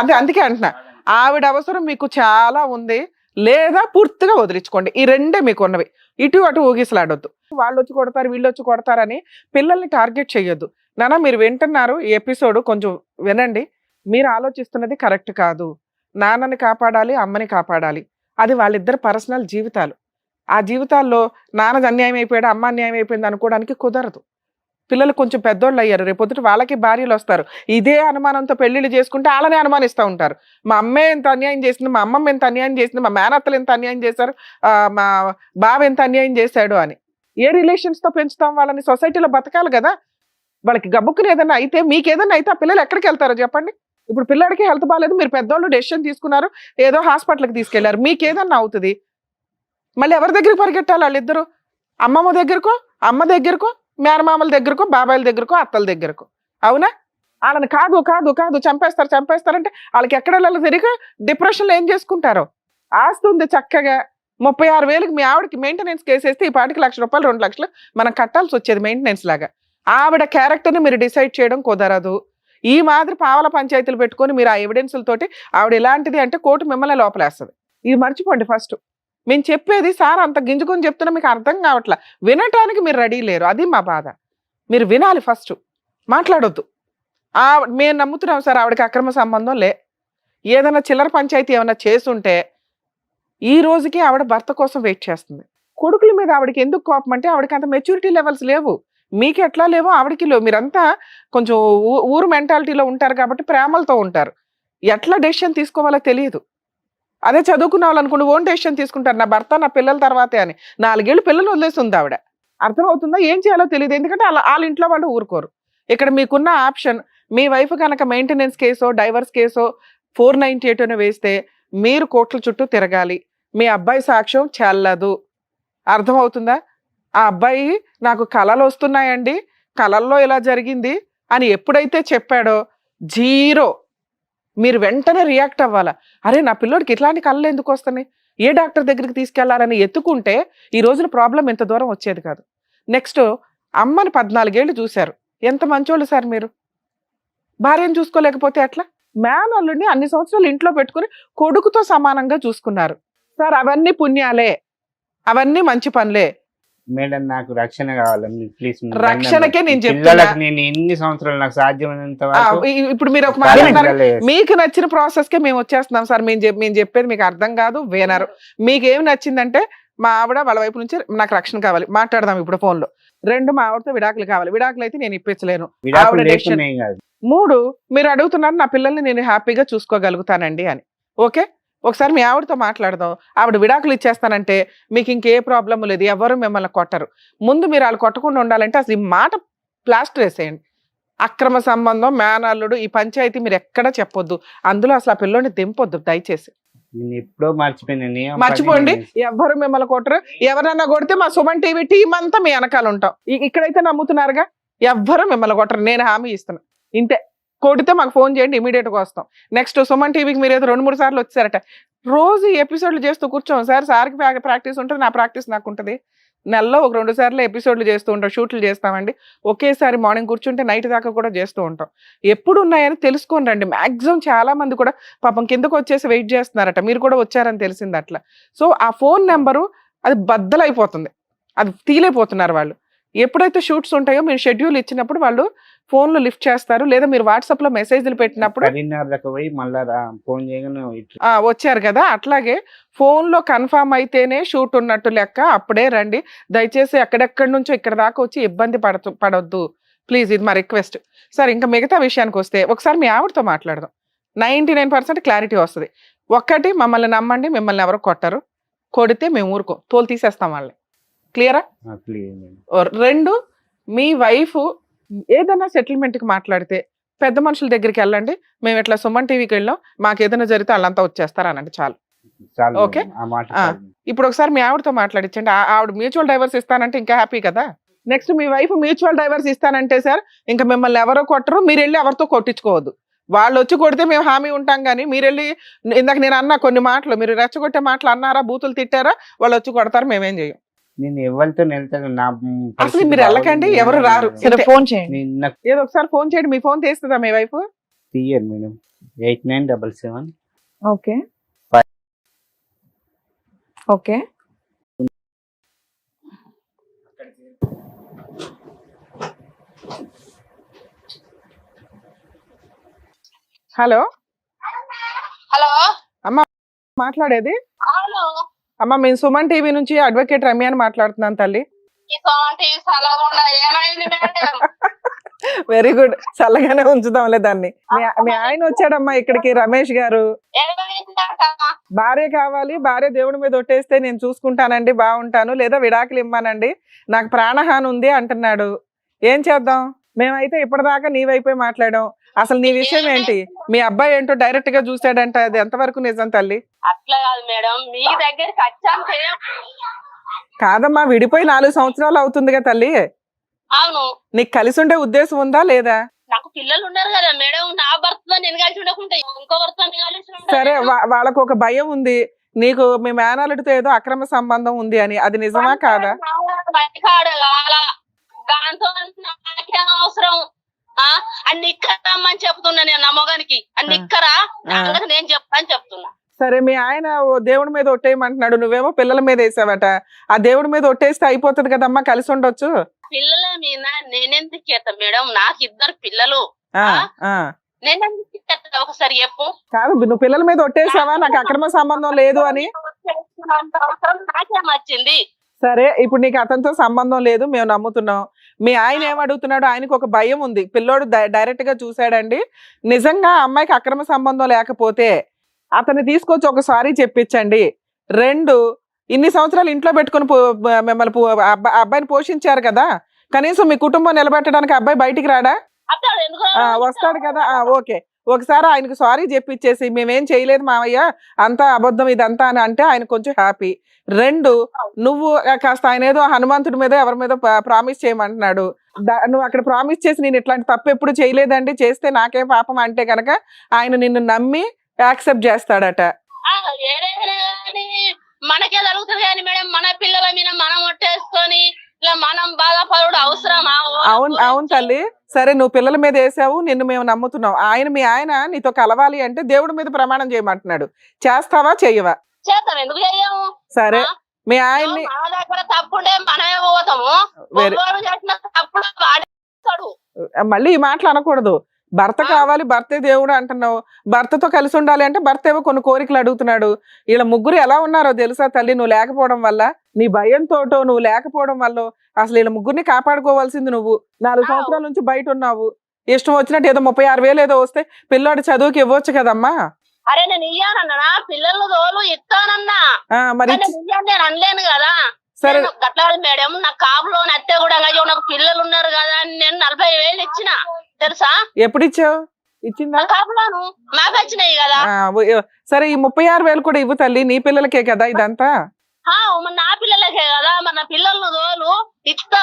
అదే అందుకే అంటున్నా, ఆవిడ అవసరం మీకు చాలా ఉంది, లేదా పూర్తిగా వదిలించుకోండి. ఈ రెండే మీకు ఉన్నవి. ఇటు అటు ఊగిసలాడొద్దు. వాళ్ళు వచ్చి కొడతారు వీళ్ళు వచ్చి కొడతారని పిల్లల్ని టార్గెట్ చేయొద్దు. నాన్న మీరు వింటున్నారు, ఈ ఎపిసోడ్ కొంచెం వినండి. మీరు ఆలోచిస్తున్నది కరెక్ట్ కాదు. నాన్నని కాపాడాలి, అమ్మని కాపాడాలి. అది వాళ్ళిద్దరు పర్సనల్ జీవితాలు. ఆ జీవితాల్లో నాన్నది అన్యాయం అయిపోయాడు, అమ్మ అన్యాయం అయిపోయింది అనుకోవడానికి కుదరదు. పిల్లలు కొంచెం పెద్దోళ్ళు అయ్యారు, రేపొద్దుట వాళ్ళకి భార్యలు వస్తారు. ఇదే అనుమానంతో పెళ్లిళ్ళు చేసుకుంటే వాళ్ళని అనుమానిస్తూ ఉంటారు. మా అమ్మే ఎంత అన్యాయం చేసింది, మా అమ్మమ్మ ఎంత అన్యాయం చేసింది, మా మేనత్తలు ఎంత అన్యాయం చేశారు, మా బావ ఎంత అన్యాయం చేశాడు అని. ఏ రిలేషన్స్ తో పెంచుతాం వాళ్ళని? సొసైటీలో బతకాలి కదా. వాళ్ళకి గబ్బుక్కుని ఏదైనా అయితే, మీకు ఏదైనా అయితే ఆ పిల్లలు ఎక్కడికి వెళ్తారో చెప్పండి. ఇప్పుడు పిల్లడికి హెల్త్ బాగాలేదు, మీరు పెద్దోళ్ళు డెసిషన్ తీసుకున్నారు, ఏదో హాస్పిటల్కి తీసుకెళ్లారు, మీకు ఏదన్నా అవుతుంది, మళ్ళీ ఎవరి దగ్గరికి పరిగెట్టాలి? వాళ్ళిద్దరు అమ్మమ్మ దగ్గరకో, అమ్మ దగ్గరకో, మేనమామల దగ్గరకో, బాబాయిల దగ్గరకో, అత్తల దగ్గరకో. అవునా? వాళ్ళని కాదు కాదు కాదు చంపేస్తారంటే వాళ్ళకి ఎక్కడ వెళ్ళాలో తిరిగి డిప్రెషన్లో ఏం చేసుకుంటారో. ఆస్తి ఉంది చక్కగా, 36,000కి మీ ఆవిడకి మెయింటెనెన్స్ కేసేస్తే ఈ పాటికి ₹1,00,000 2 లక్షలు మనం కట్టాల్సి వచ్చేది మెయింటెనెన్స్ లాగా. ఆవిడ క్యారెక్టర్ని మీరు డిసైడ్ చేయడం కుదరదు. ఈ మాదిరి పావల పంచాయతీలు పెట్టుకొని మీరు ఆ ఎవిడెన్స్లతోటి ఆవిడ ఎలాంటిది అంటే కోర్టు మిమ్మల్ని లోపలేస్తుంది. ఇది మర్చిపోండి ఫస్ట్. మేము చెప్పేది సార్ అంత గింజుకొని చెప్తున్నా మీకు అర్థం కావట్లా, వినటానికి మీరు రెడీ లేరు. అది మా బాధ. మీరు వినాలి ఫస్ట్, మాట్లాడొద్దు. మేము నమ్ముతున్నాం సార్ ఆవిడకి అక్రమ సంబంధం లే. ఏదైనా చిల్లర పంచాయతీ ఏమైనా చేసుంటే ఈ రోజుకి ఆవిడ భర్త కోసం వెయిట్ చేస్తుంది. కొడుకుల మీద ఆవిడకి ఎందుకు కోపం అంటే ఆవిడకి అంత మెచ్యూరిటీ లెవెల్స్ లేవు. మీకు ఎట్లా లేవో ఆవిడకి లేవు. మీరంతా కొంచెం ఊరు మెంటాలిటీలో ఉంటారు కాబట్టి ప్రేమలతో ఉంటారు. ఎట్లా డెసిషన్ తీసుకోవాలో తెలియదు. అదే చదువుకున్న వాళ్ళు అనుకోండి ఓన్ డెసిషన్ తీసుకుంటారు, నా భర్త నా పిల్లల తర్వాతే అని. 4 ఏళ్ళు పిల్లలు వదిలేసి ఉంది ఆవిడ. అర్థమవుతుందా? ఏం చేయాలో తెలియదు. ఎందుకంటే వాళ్ళ ఇంట్లో వాళ్ళు ఊరుకోరు. ఇక్కడ మీకున్న ఆప్షన్, మీ వైఫ్ కనుక మెయింటెనెన్స్ కేసో డైవర్స్ కేసో 498 వేస్తే మీరు కోర్టుల చుట్టూ తిరగాలి. మీ అబ్బాయి సాక్ష్యం చెల్లదు. అర్థమవుతుందా? ఆ అబ్బాయి నాకు కళలు వస్తున్నాయండి, కళల్లో ఇలా జరిగింది అని ఎప్పుడైతే చెప్పాడో 0. మీరు వెంటనే రియాక్ట్ అవ్వాలా. అరే నా పిల్లోడికి ఇట్లాంటి కళలు ఎందుకు వస్తున్నాయి, ఏ డాక్టర్ దగ్గరికి తీసుకెళ్లాలని ఎత్తుకుంటే ఈ రోజున ప్రాబ్లం ఎంత దూరం వచ్చేది కాదు. నెక్స్ట్, అమ్మని 14 ఏళ్ళు చూశారు, ఎంత మంచోళ్ళు సార్ మీరు. భార్యను చూసుకోలేకపోతే ఎట్లా? మేనల్లుడిని అన్ని సంవత్సరాలు ఇంట్లో పెట్టుకుని కొడుకుతో సమానంగా చూసుకున్నారు సార్. అవన్నీ పుణ్యాలే, అవన్నీ మంచి పనులే. మేడం నాకు రక్షణ కావాలండి ప్లీజ్. రక్షణకే నేను చెప్తున్నా. నేను ఎన్ని సంవత్సరాలు నాకు సాధ్యమైనంత ఇప్పుడు మీరు ఒక మాట అన్నారు, మీకు నచ్చిన ప్రాసెస్ కే మేము వచ్చేస్తున్నాం సార్. మేము చెప్పేది మీకు అర్థం కాదు, వినరు. మీకు ఏమి నచ్చిందంటే మా ఆవిడ వాళ్ళ వైపు నుంచి నాకు రక్షణ కావాలి, మాట్లాడదాం ఇప్పుడు ఫోన్ లో. 2, మా ఆవిడతో విడాకులు కావాలి. విడాకులు అయితే నేను ఇప్పించలేను. 3, మీరు అడుగుతున్నారు నా పిల్లల్ని నేను హ్యాపీగా చూసుకోగలుగుతానండి అని. ఓకే, ఒకసారి మీ ఆవిడతో మాట్లాడదాం. ఆవిడ విడాకులు ఇచ్చేస్తానంటే మీకు ఇంకే ప్రాబ్లం లేదు, ఎవరు మిమ్మల్ని కొట్టరు. ముందు మీరు వాళ్ళు కొట్టకుండా ఉండాలంటే అసలు ఈ మాట ప్లాస్టర్ వేసేయండి. అక్రమ సంబంధం, మేనల్లుడు, ఈ పంచాయతీ మీరు ఎక్కడా చెప్పొద్దు. అందులో అసలు ఆ పిల్లోని దింపొద్దు దయచేసి. ఎప్పుడో మర్చిపోండి, ఎవ్వరు మిమ్మల్ని కొట్టరు. ఎవరన్నా కొడితే మా సుమన్ టీవీ టీం అంతా మీ వెనకాల ఉంటాం. ఇక్కడైతే నమ్ముతున్నారుగా, ఎవ్వరు మిమ్మల్ని కొట్టరు, నేను హామీ ఇస్తున్నా. ఇంతే, కొడితే మాకు ఫోన్ చేయండి, ఇమీడియట్ గా వస్తాం. నెక్స్ట్, సుమన్ టీవీకి మీరు ఏదో 2-3 సార్లు వచ్చారట. రోజు ఎపిసోడ్లు చేస్తూ కూర్చోం సార్. సార్కి ప్రాక్టీస్ ఉంటుంది, నా ప్రాక్టీస్ నాకు ఉంటుంది. నెలలో 1-2 సార్లు ఎపిసోడ్లు చేస్తూ ఉంటాం, షూట్లు చేస్తామండి. ఒకేసారి మార్నింగ్ కూర్చుంటే నైట్ దాకా కూడా చేస్తూ ఉంటాం. ఎప్పుడు ఉన్నాయని తెలుసుకొని రండి. మాక్సిమం చాలా మంది కూడా పాపం కిందకు వచ్చేసి వెయిట్ చేస్తున్నారట, మీరు కూడా వచ్చారని తెలిసింది అట్లా. సో ఆ ఫోన్ నెంబరు అది బద్దలైపోతుంది, అది తీలేపోతున్నారు వాళ్ళు. ఎప్పుడైతే షూట్స్ ఉంటాయో మీరు షెడ్యూల్ ఇచ్చినప్పుడు వాళ్ళు ఫోన్లు లిఫ్ట్ చేస్తారు, లేదా మీరు వాట్సాప్ లో మెసేజ్లు పెట్టినప్పుడు వచ్చారు కదా. అట్లాగే ఫోన్ లో కన్ఫర్మ్ అయితేనే షూట్ ఉన్నట్టు లెక్క, అప్పుడే రండి. దయచేసి ఎక్కడెక్కడి నుంచో ఇక్కడ దాకా వచ్చి ఇబ్బంది పడొద్దు ప్లీజ్, ఇది మా రిక్వెస్ట్ సార్. ఇంకా మిగతా విషయానికి వస్తే ఒకసారి మీ ఆవిడతో మాట్లాడదాం, 99% క్లారిటీ వస్తుంది. ఒక్కటి, మమ్మల్ని నమ్మండి, మిమ్మల్ని ఎవరు కొట్టరు. కొడితే మేము ఊరుకో, తోలు తీసేస్తాం వాళ్ళని. క్లియరా? 2, మీ వైఫ్ ఏదైనా సెటిల్మెంట్కి మాట్లాడితే పెద్ద మనుషుల దగ్గరికి వెళ్ళండి. మేము ఇట్లా సుమన్ టీవీకి వెళ్ళాం, మాకు ఏదైనా జరిగితే వాళ్ళంతా వచ్చేస్తారు అనండి, చాలు. ఓకే, ఇప్పుడు ఒకసారి మీ ఆవిడతో మాట్లాడించండి. ఆవిడ మ్యూచువల్ డైవర్స్ ఇస్తానంటే ఇంకా హ్యాపీ కదా. నెక్స్ట్, మీ వైఫ్ మ్యూచువల్ డైవర్స్ ఇస్తానంటే సార్ ఇంకా మిమ్మల్ని ఎవరో కొట్టరు, మీరు వెళ్ళి ఎవరితో కొట్టించుకోవద్దు. వాళ్ళు వచ్చి కొడితే మేము హామీ ఉంటాం, కానీ మీరు వెళ్ళి ఇందాక నేను అన్నా కొన్ని మాటలు, మీరు రెచ్చగొట్టే మాటలు అన్నారా, బూతులు తిట్టారా, వాళ్ళు వచ్చి కొడతారు, మేమేం చేయం. నేను ఎవరితో అసలు మీరు వెళ్ళకండి, ఎవరు రారు. ఫోన్ చేయండి, ఏదో ఒకసారి ఫోన్ చేయండి. మీ ఫోన్ తీస్తుందా మీ వైఫ్? తీయరు madam. 8977. Okay okay. Hello hello అమ్మా, మాట్లాడేది? అవును. అమ్మ మేము సుమన్ టీవీ నుంచి అడ్వకేట్ రమ్య అని మాట్లాడుతున్నాను తల్లి. ఈ సోంటి సలగుండా ఏమైంది మేడం? వెరీ గుడ్, చల్లగానే ఉంచుదాంలే దాన్ని. మీ ఆయన వచ్చాడమ్మా ఇక్కడికి, రమేష్ గారు. ఏమైందంట? భార్య కావాలి, భార్య దేవుడి మీద ఒట్టేస్తే నేను చూసుకుంటానండి, బాగుంటాను, లేదా విడాకులు ఇమ్మానండి, నాకు ప్రాణహాని ఉంది అంటున్నాడు. ఏం చేద్దాం? మేమైతే ఇప్పటిదాకా నీ వైపే మాట్లాడాం. అసలు నీ విషయం ఏంటి? మీ అబ్బాయి ఏంటో డైరెక్ట్ గా చూసాడంట, అది ఎంతవరకు నిజం తల్లి? అట్లా కాదు మేడం, మీ దగ్గరికి వచ్చాక కాదమ్మా, విడిపోయి 4 సంవత్సరాలు అవుతుందిగా తల్లి. అవును, నీకు కలిసి ఉండే ఉద్దేశం ఉందా లేదా? నాకు పిల్లలు ఉన్నారు కదా మేడం, నా భర్తతో నేను కలిసి ఉండకుండా ఇంకో భర్త కలిసి ఉంటా సరే, మేడం. వాళ్ళకు ఒక భయం ఉంది, నీకు మీ మేనల్లుడితో ఏదో అక్రమ సంబంధం ఉంది అని, అది నిజమా కాదా? బయటకాడు కావాలా? దాంతో నాకేం అవసరం? అన్ని ఇక్కరమ్మని చెప్తున్నా నేను నా మొగానికి, అన్ని ఇక్కరా నేను చెప్తాను చెప్తున్నా. సరే, మీ ఆయన ఓ దేవుడి మీద ఒట్టేయమంటున్నాడు, నువ్వేమో పిల్లల మీద వేసావట. ఆ దేవుడి మీద ఒట్టేస్తే అయిపోతుంది కదమ్మా, కలిసి ఉండొచ్చు. పిల్లల మీద నేనెందుకు చేస్తా మేడం? నాకు 2 పిల్లలు. నేనెందుకు చేస్తా ఒకసారి చెప్పు. కాదు, నువ్వు పిల్లల మీద ఒట్టేసావా నాకు అక్రమ సంబంధం లేదు అని? నాకేం వచ్చింది? సరే, ఇప్పుడు నీకు అతనితో సంబంధం లేదు, మేము నమ్ముతున్నాం. మీ ఆయన ఏమడుగుతున్నాడు? ఆయనకు ఒక భయం ఉంది, పిల్లోడు డైరెక్ట్ గా చూసాడండి, నిజంగా అమ్మాయికి అక్రమ సంబంధం లేకపోతే అతన్ని తీసుకొచ్చి ఒక సారీ చెప్పించండి. 2, ఇన్ని సంవత్సరాలు ఇంట్లో పెట్టుకుని మిమ్మల్ని అబ్బాయిని పోషించారు కదా, కనీసం మీ కుటుంబం నిలబెట్టడానికి అబ్బాయి బయటికి రాడా? వస్తాడు కదా, ఓకే. ఒకసారి ఆయనకు సారీ చెప్పించేసి మేమేం చేయలేదు మావయ్య, అంతా అబద్ధం ఇదంతా అని అంటే ఆయన కొంచెం హ్యాపీ. 2, నువ్వు కాస్త ఆయన ఏదో హనుమంతుడి మీద ఎవరి మీద ప్రామిస్ చేయమంటున్నాడు, నువ్వు అక్కడ ప్రామిస్ చేసి నేను ఇట్లాంటి తప్పు ఎప్పుడు చేయలేదండి, చేస్తే నాకేం పాపం అంటే కనుక ఆయన నిన్ను నమ్మి యాక్సెప్ట్ చేస్తాడట. మనకే జరుగుతుంది కానీ మేడం, మన పిల్లల మీద మనం ఒట్టేసుకొని ఇలా మనం బాధపడు అవసరమా? అవును తల్లి, సరే నువ్వు పిల్లల మీద వేసావు, నిన్ను మేము నమ్ముతున్నాం. మీ ఆయన నీతో కలవాలి అంటే దేవుడి మీద ప్రమాణం చేయమంటున్నాడు, చేస్తావా చెయ్యవా? చేస్తాం, ఎందుకు చెయ్యము? సరే, మీ ఆయన్ని మన దగ్గర తప్పుంటే మనమే పోతాము, చేసిన తప్పుడు వాడేస్తాడు. మళ్ళీ ఈ మాటలు అనకూడదు. భర్త కావాలి, భర్తే దేవుడు అంటున్నావు, భర్తతో కలిసి ఉండాలి అంటే భర్త ఏవో కొన్ని కోరికలు అడుగుతున్నాడు. వీళ్ళ ముగ్గురు ఎలా ఉన్నారో తెలుసా తల్లి? నువ్వు లేకపోవడం వల్ల, నీ భయంతోటో నువ్వు లేకపోవడం వల్ల అసలు వీళ్ళ ముగ్గురిని కాపాడుకోవాల్సింది నువ్వు. 4 సంవత్సరాల నుంచి బయట ఉన్నావు, ఇష్టం వచ్చినట్టు ఏదో 36,000 ఏదో వస్తే పిల్లోడి చదువుకి ఇవ్వచ్చు కదమ్మా. అరే నేను ఇయ్యానన్నా, పిల్లలు తోలు ఇస్తానన్నా, మరి నేను అనలేను కదా. సరే గట్లా మేడం, నా కాపులో అత్తే కూడా నాకు పిల్లలు ఉన్నారు కదా అని నేను 40,000 ఇచ్చిన తెలుసా? ఎప్పుడు ఇచ్చావు? ఇచ్చిందా? కాపులోను మాకు వచ్చినాయి కదా. సరే, ఈ 36,000 కూడా ఇవ్వు తల్లి, నీ పిల్లలకే కదా ఇదంతా. నా పిల్లలకే కదా, మన పిల్లలను తోలు ఇస్తా,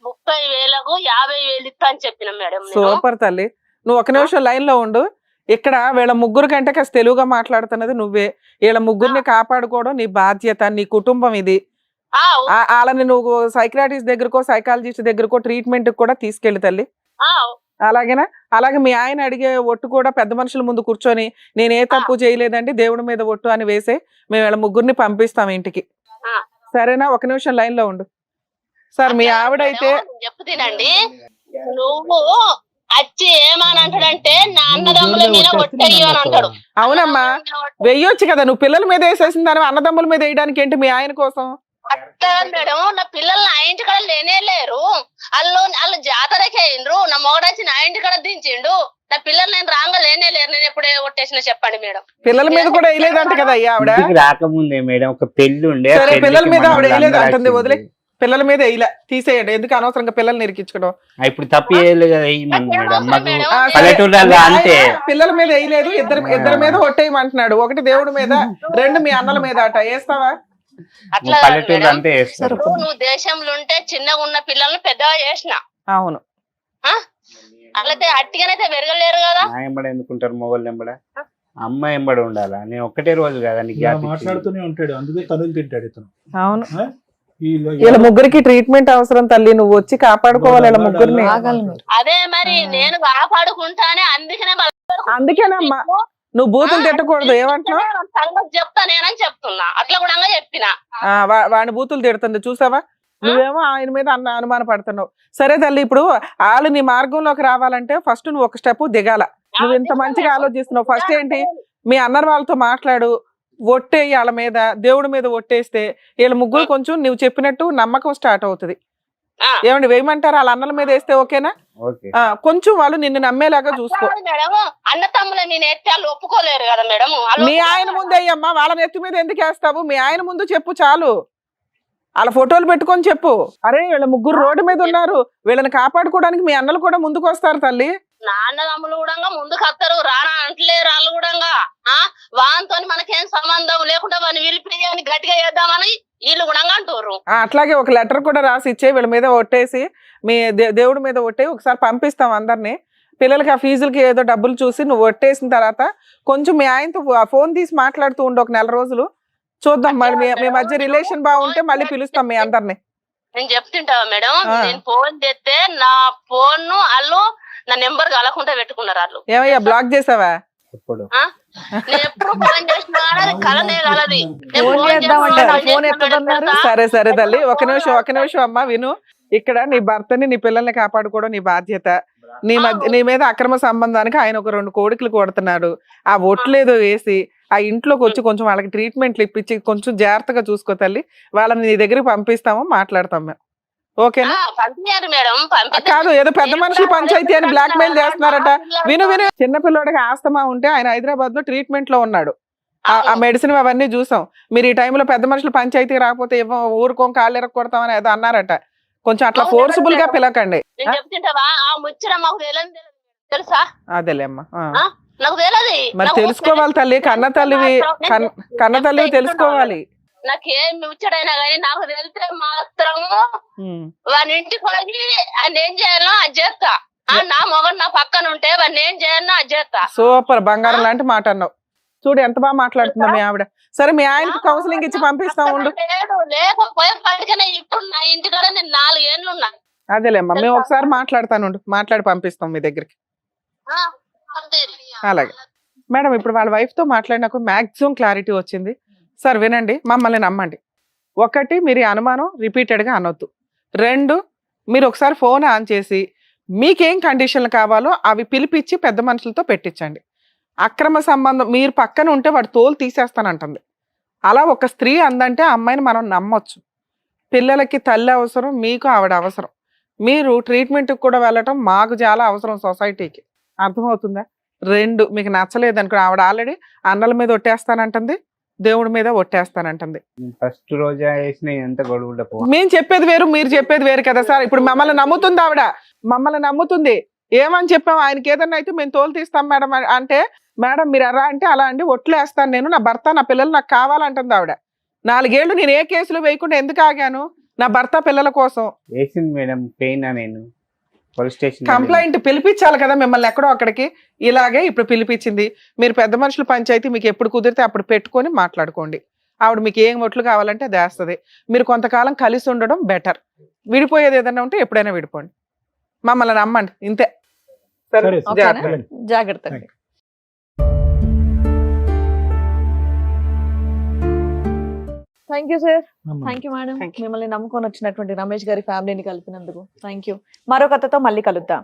30,000కు 50,000 ఇస్తా అని చెప్పిన మేడం. సూపర్ తల్లి, నువ్వు ఒక నిమిషం లైన్ లో ఉండు. ఇక్కడ వీళ్ళ ముగ్గురు కంటే కాస్త తెలుగుగా మాట్లాడుతున్నది నువ్వే. వీళ్ళ ముగ్గురిని కాపాడుకోవడం నీ బాధ్యత, నీ కుటుంబం ఇది. వాళ్ళని నువ్వు సైకియాట్రిస్ట్ దగ్గరకో సైకాలజిస్ట్ దగ్గరకో ట్రీట్మెంట్ కూడా తీసుకెళ్ళి తల్లి, అలాగేనా? అలాగే మీ ఆయన అడిగే ఒట్టు కూడా పెద్ద మనుషుల ముందు కూర్చొని నేను ఏ తప్పు చేయలేదండి, దేవుడి మీద ఒట్టు అని వేసే మేము వీళ్ళ ముగ్గురిని పంపిస్తాం ఇంటికి, సరేనా? ఒక నిమిషం లైన్ లో ఉండు. సార్, మీ ఆవిడైతే చెప్తానండి, నువ్వు వచ్చి ఏమనంటాడంటే నా అన్నదమ్ముల మీద ఒట్టేయ్యు అని అంటాడు. అవునమ్మా, వెయ్యొచ్చు కదా, నువ్వు పిల్లల మీద వేసేసిన దాని అన్నదమ్ముల మీద వేయడానికి ఏంటి మీ ఆయన కోసం? అట్లా మేడం, నా పిల్లలు నా ఇంటి కడ లేనే లేరు, వాళ్ళు జాతరకే అయిండ్రు, నా మొగడొచ్చి నా ఇంటి కడ దించిండు, నా పిల్లలు నేను రాంగా లేనే లేరు, నేను ఎప్పుడే కొట్టేసిన చెప్పండి మేడం. పిల్లల మీద కూడా వేయలేదంట కదా అయ్యా ఆవిడ? రాకముందే మేడం ఒక పెళ్లి ఉండే, పిల్లల మీద ఆవిడ వేయలేదు అంటుంది, వదిలే, పిల్లల మీద వేయలే, తీసేయండి, ఎందుకు అనవసరంగా పిల్లల్ని నిరికించుకోవడం. ఇప్పుడు తప్పు పల్లెటూరులో అంటే పిల్లల మీద వేయలేదు, ఇద్దరి మీద ఒట్టేయమంటున్నాడు, ఒకటి దేవుడి మీద, 2 మీ అన్నల మీద అట, వేస్తావా? అట్లా నువ్వు దేశంలో ఉంటే చిన్నగా ఉన్న పిల్లల్ని పెద్దగా చేసిన. అవును, అట్లయితే అట్టిగానైతే పెరగలేరు కదా. ఎంబడి ఎందుకుంటారు మొగోళ్ళు ఎంబడ, అమ్మ ఎంబడి ఉండాలా? నేను ఒక్కటే రోజు కదా మాట్లాడుతూనే ఉంటాడు, అందుకే తనులు తింటాడు ఇతను. అవును, వీళ్ళ ముగ్గురికి ట్రీట్మెంట్ అవసరం తల్లి, నువ్వు వచ్చి కాపాడుకోవాలి వీళ్ళ ముగ్గురిని. అదే మరి నేను కాపాడుకుంటానే, అందుకేనమ్మా నువ్వు బూతులు తిట్టకూడదు. ఏమంటున్నావు? చెప్తా నేనని చెప్తున్నా, అట్లా కూడా చెప్పిన. వాడిని బూతులు తిడుతుంది చూసావా, నువ్వేమో ఆయన మీద అనుమాన పడుతున్నావు. సరే తల్లి, ఇప్పుడు వాళ్ళు నీ మార్గంలోకి రావాలంటే ఫస్ట్ నువ్వు ఒక స్టెప్ దిగాల. నువ్వు ఇంత మంచిగా ఆలోచిస్తున్నావు, ఫస్ట్ ఏంటి మీ అన్నర్ వాళ్ళతో మాట్లాడు, ఒట్టేయి వాళ్ళ మీద, దేవుడి మీద ఒట్టేస్తే వీళ్ళ ముగ్గురు కొంచెం నువ్వు చెప్పినట్టు నమ్మకం స్టార్ట్ అవుతుంది. ఆ. ఏమండి వేయమంటారా? వాళ్ళ అన్నల మీద వేస్తే ఓకేనా? ఓకే. కొంచెం వాళ్ళు నిన్ను నమ్మేలాగా చూసుకో. కాదు మేడం, అన్న తమ్ముల నేను ఎత్తే వాళ్ళు ఒప్పుకోలేరు కదా మేడం. మీ ఆయన ముందు అయ్యమ్మా, వాళ్ళ నెత్తి మీద ఎందుకు వేస్తావు? మీ ఆయన ముందు చెప్పు చాలు. వాళ్ళ ఫోటోలు పెట్టుకొని చెప్పు. అరే వీళ్ళ ముగ్గురు రోడ్డు మీద ఉన్నారు, వీళ్ళని కాపాడుకోవడానికి మీ అన్నలు కూడా ముందుకు వస్తారు తల్లి. నాన్న తమ్ములు కూడా ముందుకు వస్తారు, రానా అంటలేరు వాళ్ళు కూడా. వానితో మనకేం సంబంధం లేకుండా వాడిని విలిపి అని గట్టిగా చేద్దామని వీళ్ళు కూడా అంటారు. అట్లాగే ఒక లెటర్ కూడా రాసి ఇచ్చే, వీళ్ళ మీద ఒట్టేసి మీ దేవుడి మీద ఒట్టే ఒకసారి పంపిస్తాం అందరినీ. పిల్లలకి ఆ ఫీజులకి ఏదో డబ్బులు చూసి నువ్వు ఒట్టేసిన తర్వాత కొంచెం మీ ఆయనతో ఫోన్ తీసి మాట్లాడుతూ ఉండు ఒక 4 రోజులు. చూద్దాం మరి మీ మధ్య రిలేషన్ బాగుంటే మళ్ళీ పిలుస్తాం మీ అందరినీ. నేను చెప్తుంటావా మేడం, నేను ఫోన్ చేస్తే నా ఫోన్ వాళ్ళు నా నెంబర్ కలకుండా పెట్టుకున్నారు వాళ్ళు. ఏమయ్యా బ్లాక్ చేసావా? ఇప్పుడు నేను ఎప్పుడు ఫోన్ చేసినా అది కలనే కలది. నేను ఫోన్ ఫోన్ చేద్దామంటే చేస్తున్నా, ఫోన్ ఎత్తదన్నారు. సరే తల్లి, ఒక నిమిషం అమ్మా విను. ఇక్కడ నీ భర్తని నీ పిల్లల్ని కాపాడుకోవడం నీ బాధ్యత. నీ మీద అక్రమ సంబంధానికి ఆయన ఒక 2 కోడికలు కొడుతున్నాడు. ఆ ఒట్లేదో వేసి ఆ ఇంట్లోకి వచ్చి కొంచెం వాళ్ళకి ట్రీట్మెంట్లు ఇప్పించి కొంచెం జాగ్రత్తగా చూసుకో తల్లి. వాళ్ళని నీ దగ్గరికి పంపిస్తాము, మాట్లాడతాం మేము. ఓకేనా? పంపించారు మేడం. కాదు ఏదో పెద్ద మనుషులు పంచాయతీ అని బ్లాక్ మెయిల్ చేస్తున్నారట. విను చిన్నపిల్లడికి ఆస్తమా ఉంటే ఆయన హైదరాబాద్ లో ట్రీట్మెంట్ లో ఉన్నాడు. ఆ మెడిసిన్ అవన్నీ చూసాం. మీరు ఈ టైంలో పెద్ద మనుషులు పంచాయతీ రాకపోతే ఊరుకోం కాళ్ళు ఎరగొడతామని ఏదో అన్నారట. కొంచెం అట్లా ఫోర్స్ఫుల్ గా పిలకండి. నేను చెప్తుంటావా ఆ ముచ్చట మాకు తెలుసా? అదేలేమ్మా. నాకు తెలియదు. మరి తెలుసుకోవాలి తల్లి, కన్న తల్లివి తెలుసుకోవాలి. నాకేం ముచ్చడైనా కానీ నాకు తెలిస్తే మాత్రం వాని ఇంటికి పోయి ఆయన ఏం చేయాలో అది చేస్తా. నా మొగడు నా పక్కన ఉంటే వాడిని ఏం చేయాలో అది చేస్తా. సూపర్, బంగారం లాంటి మాట అన్నావు. చూడు ఎంత బాగా మాట్లాడుతుందా మీ ఆవిడ. సరే మీ ఆయనకి కౌన్సిలింగ్ ఇచ్చి పంపిస్తాం ఉండు. లేకపోయే పడికనే ఇప్పుడు నా ఇంటికాడ నేను 4 ఏళ్ళు ఉన్నా. అదేలేమ్మా, మేము ఒకసారి మాట్లాడతాను, మాట్లాడి పంపిస్తాం మీ దగ్గరికి. అలాగే మేడం, ఇప్పుడు వాళ్ళ వైఫ్ తో మాట్లాడినాక మాక్సిమం క్లారిటీ వచ్చింది. సార్ వినండి, మమ్మల్ని నమ్మండి. 1 మీరు ఈ అనుమానం రిపీటెడ్ గా అనొద్దు. 2 మీరు ఒకసారి ఫోన్ ఆన్ చేసి మీకేం కండిషన్లు కావాలో అవి పిలిపించి పెద్ద మనుషులతో పెట్టించండి. అక్రమ సంబంధం మీరు పక్కన ఉంటే వాడు తోలు తీసేస్తానంటుంది. అలా ఒక స్త్రీ అందంటే ఆ అమ్మాయిని మనం నమ్మొచ్చు. పిల్లలకి తల్లి అవసరం, మీకు ఆవిడ అవసరం. మీరు ట్రీట్మెంట్కి కూడా వెళ్ళటం మాకు చాలా అవసరం సొసైటీకి. అర్థమవుతుందా? 2 మీకు నచ్చలేదు అనుకో, ఆవిడ ఆల్రెడీ అన్నల మీద ఒట్టేస్తానంటుంది, దేవుడి మీద ఒట్టేస్తానంటుంది. ఫస్ట్ రోజా వేసిన ఎంత గొడవలు. మేము చెప్పేది వేరు, మీరు చెప్పేది వేరు కదా సార్. ఇప్పుడు మమ్మల్ని నమ్ముతుంది ఆవిడ, మమ్మల్ని నమ్ముతుంది. ఏమని చెప్పాము, ఆయనకి ఏదన్నా అయితే మేము తోలు తీస్తాం మేడం అంటే, మేడం మీరు ఎరా అంటే అలా అండి ఒట్లేస్తాను నేను, నా భర్త నా పిల్లలు నాకు కావాలంటుంది ఆవిడ. 4 ఏళ్ళు నేను ఏ కేసులు వేయకుండా ఎందుకు ఆగాను? నా భర్త పిల్లల కోసం. వేసింది మేడం, పెయిన్ నేను పోలీస్ స్టేషన్ కంప్లైంట్ పిలిపించాలి కదా మిమ్మల్ని ఎక్కడో అక్కడికి. ఇలాగే ఇప్పుడు పిలిపించింది. మీరు పెద్ద మనుషుల పంచాయతీ మీకు ఎప్పుడు కుదిరితే అప్పుడు పెట్టుకొని మాట్లాడుకోండి. ఆవిడ మీకు ఏం ఒట్లు కావాలంటే అది వేస్తుంది. మీరు కొంతకాలం కలిసి ఉండడం బెటర్. విడిపోయేది ఏదైనా ఉంటే ఎప్పుడైనా విడిపోండి. మమ్మల్ని నమ్మండి, ఇంతే. సరే, ఓకేనా? జాగ్రత్త. Thank you sir. Thank you madam. మిమ్మల్ని నమ్ముకొని వచ్చినటువంటి రమేష్ గారి ఫ్యామిలీని కలిపినందుకు థ్యాంక్ యూ. మరో కథతో మళ్ళీ కలుద్దాం.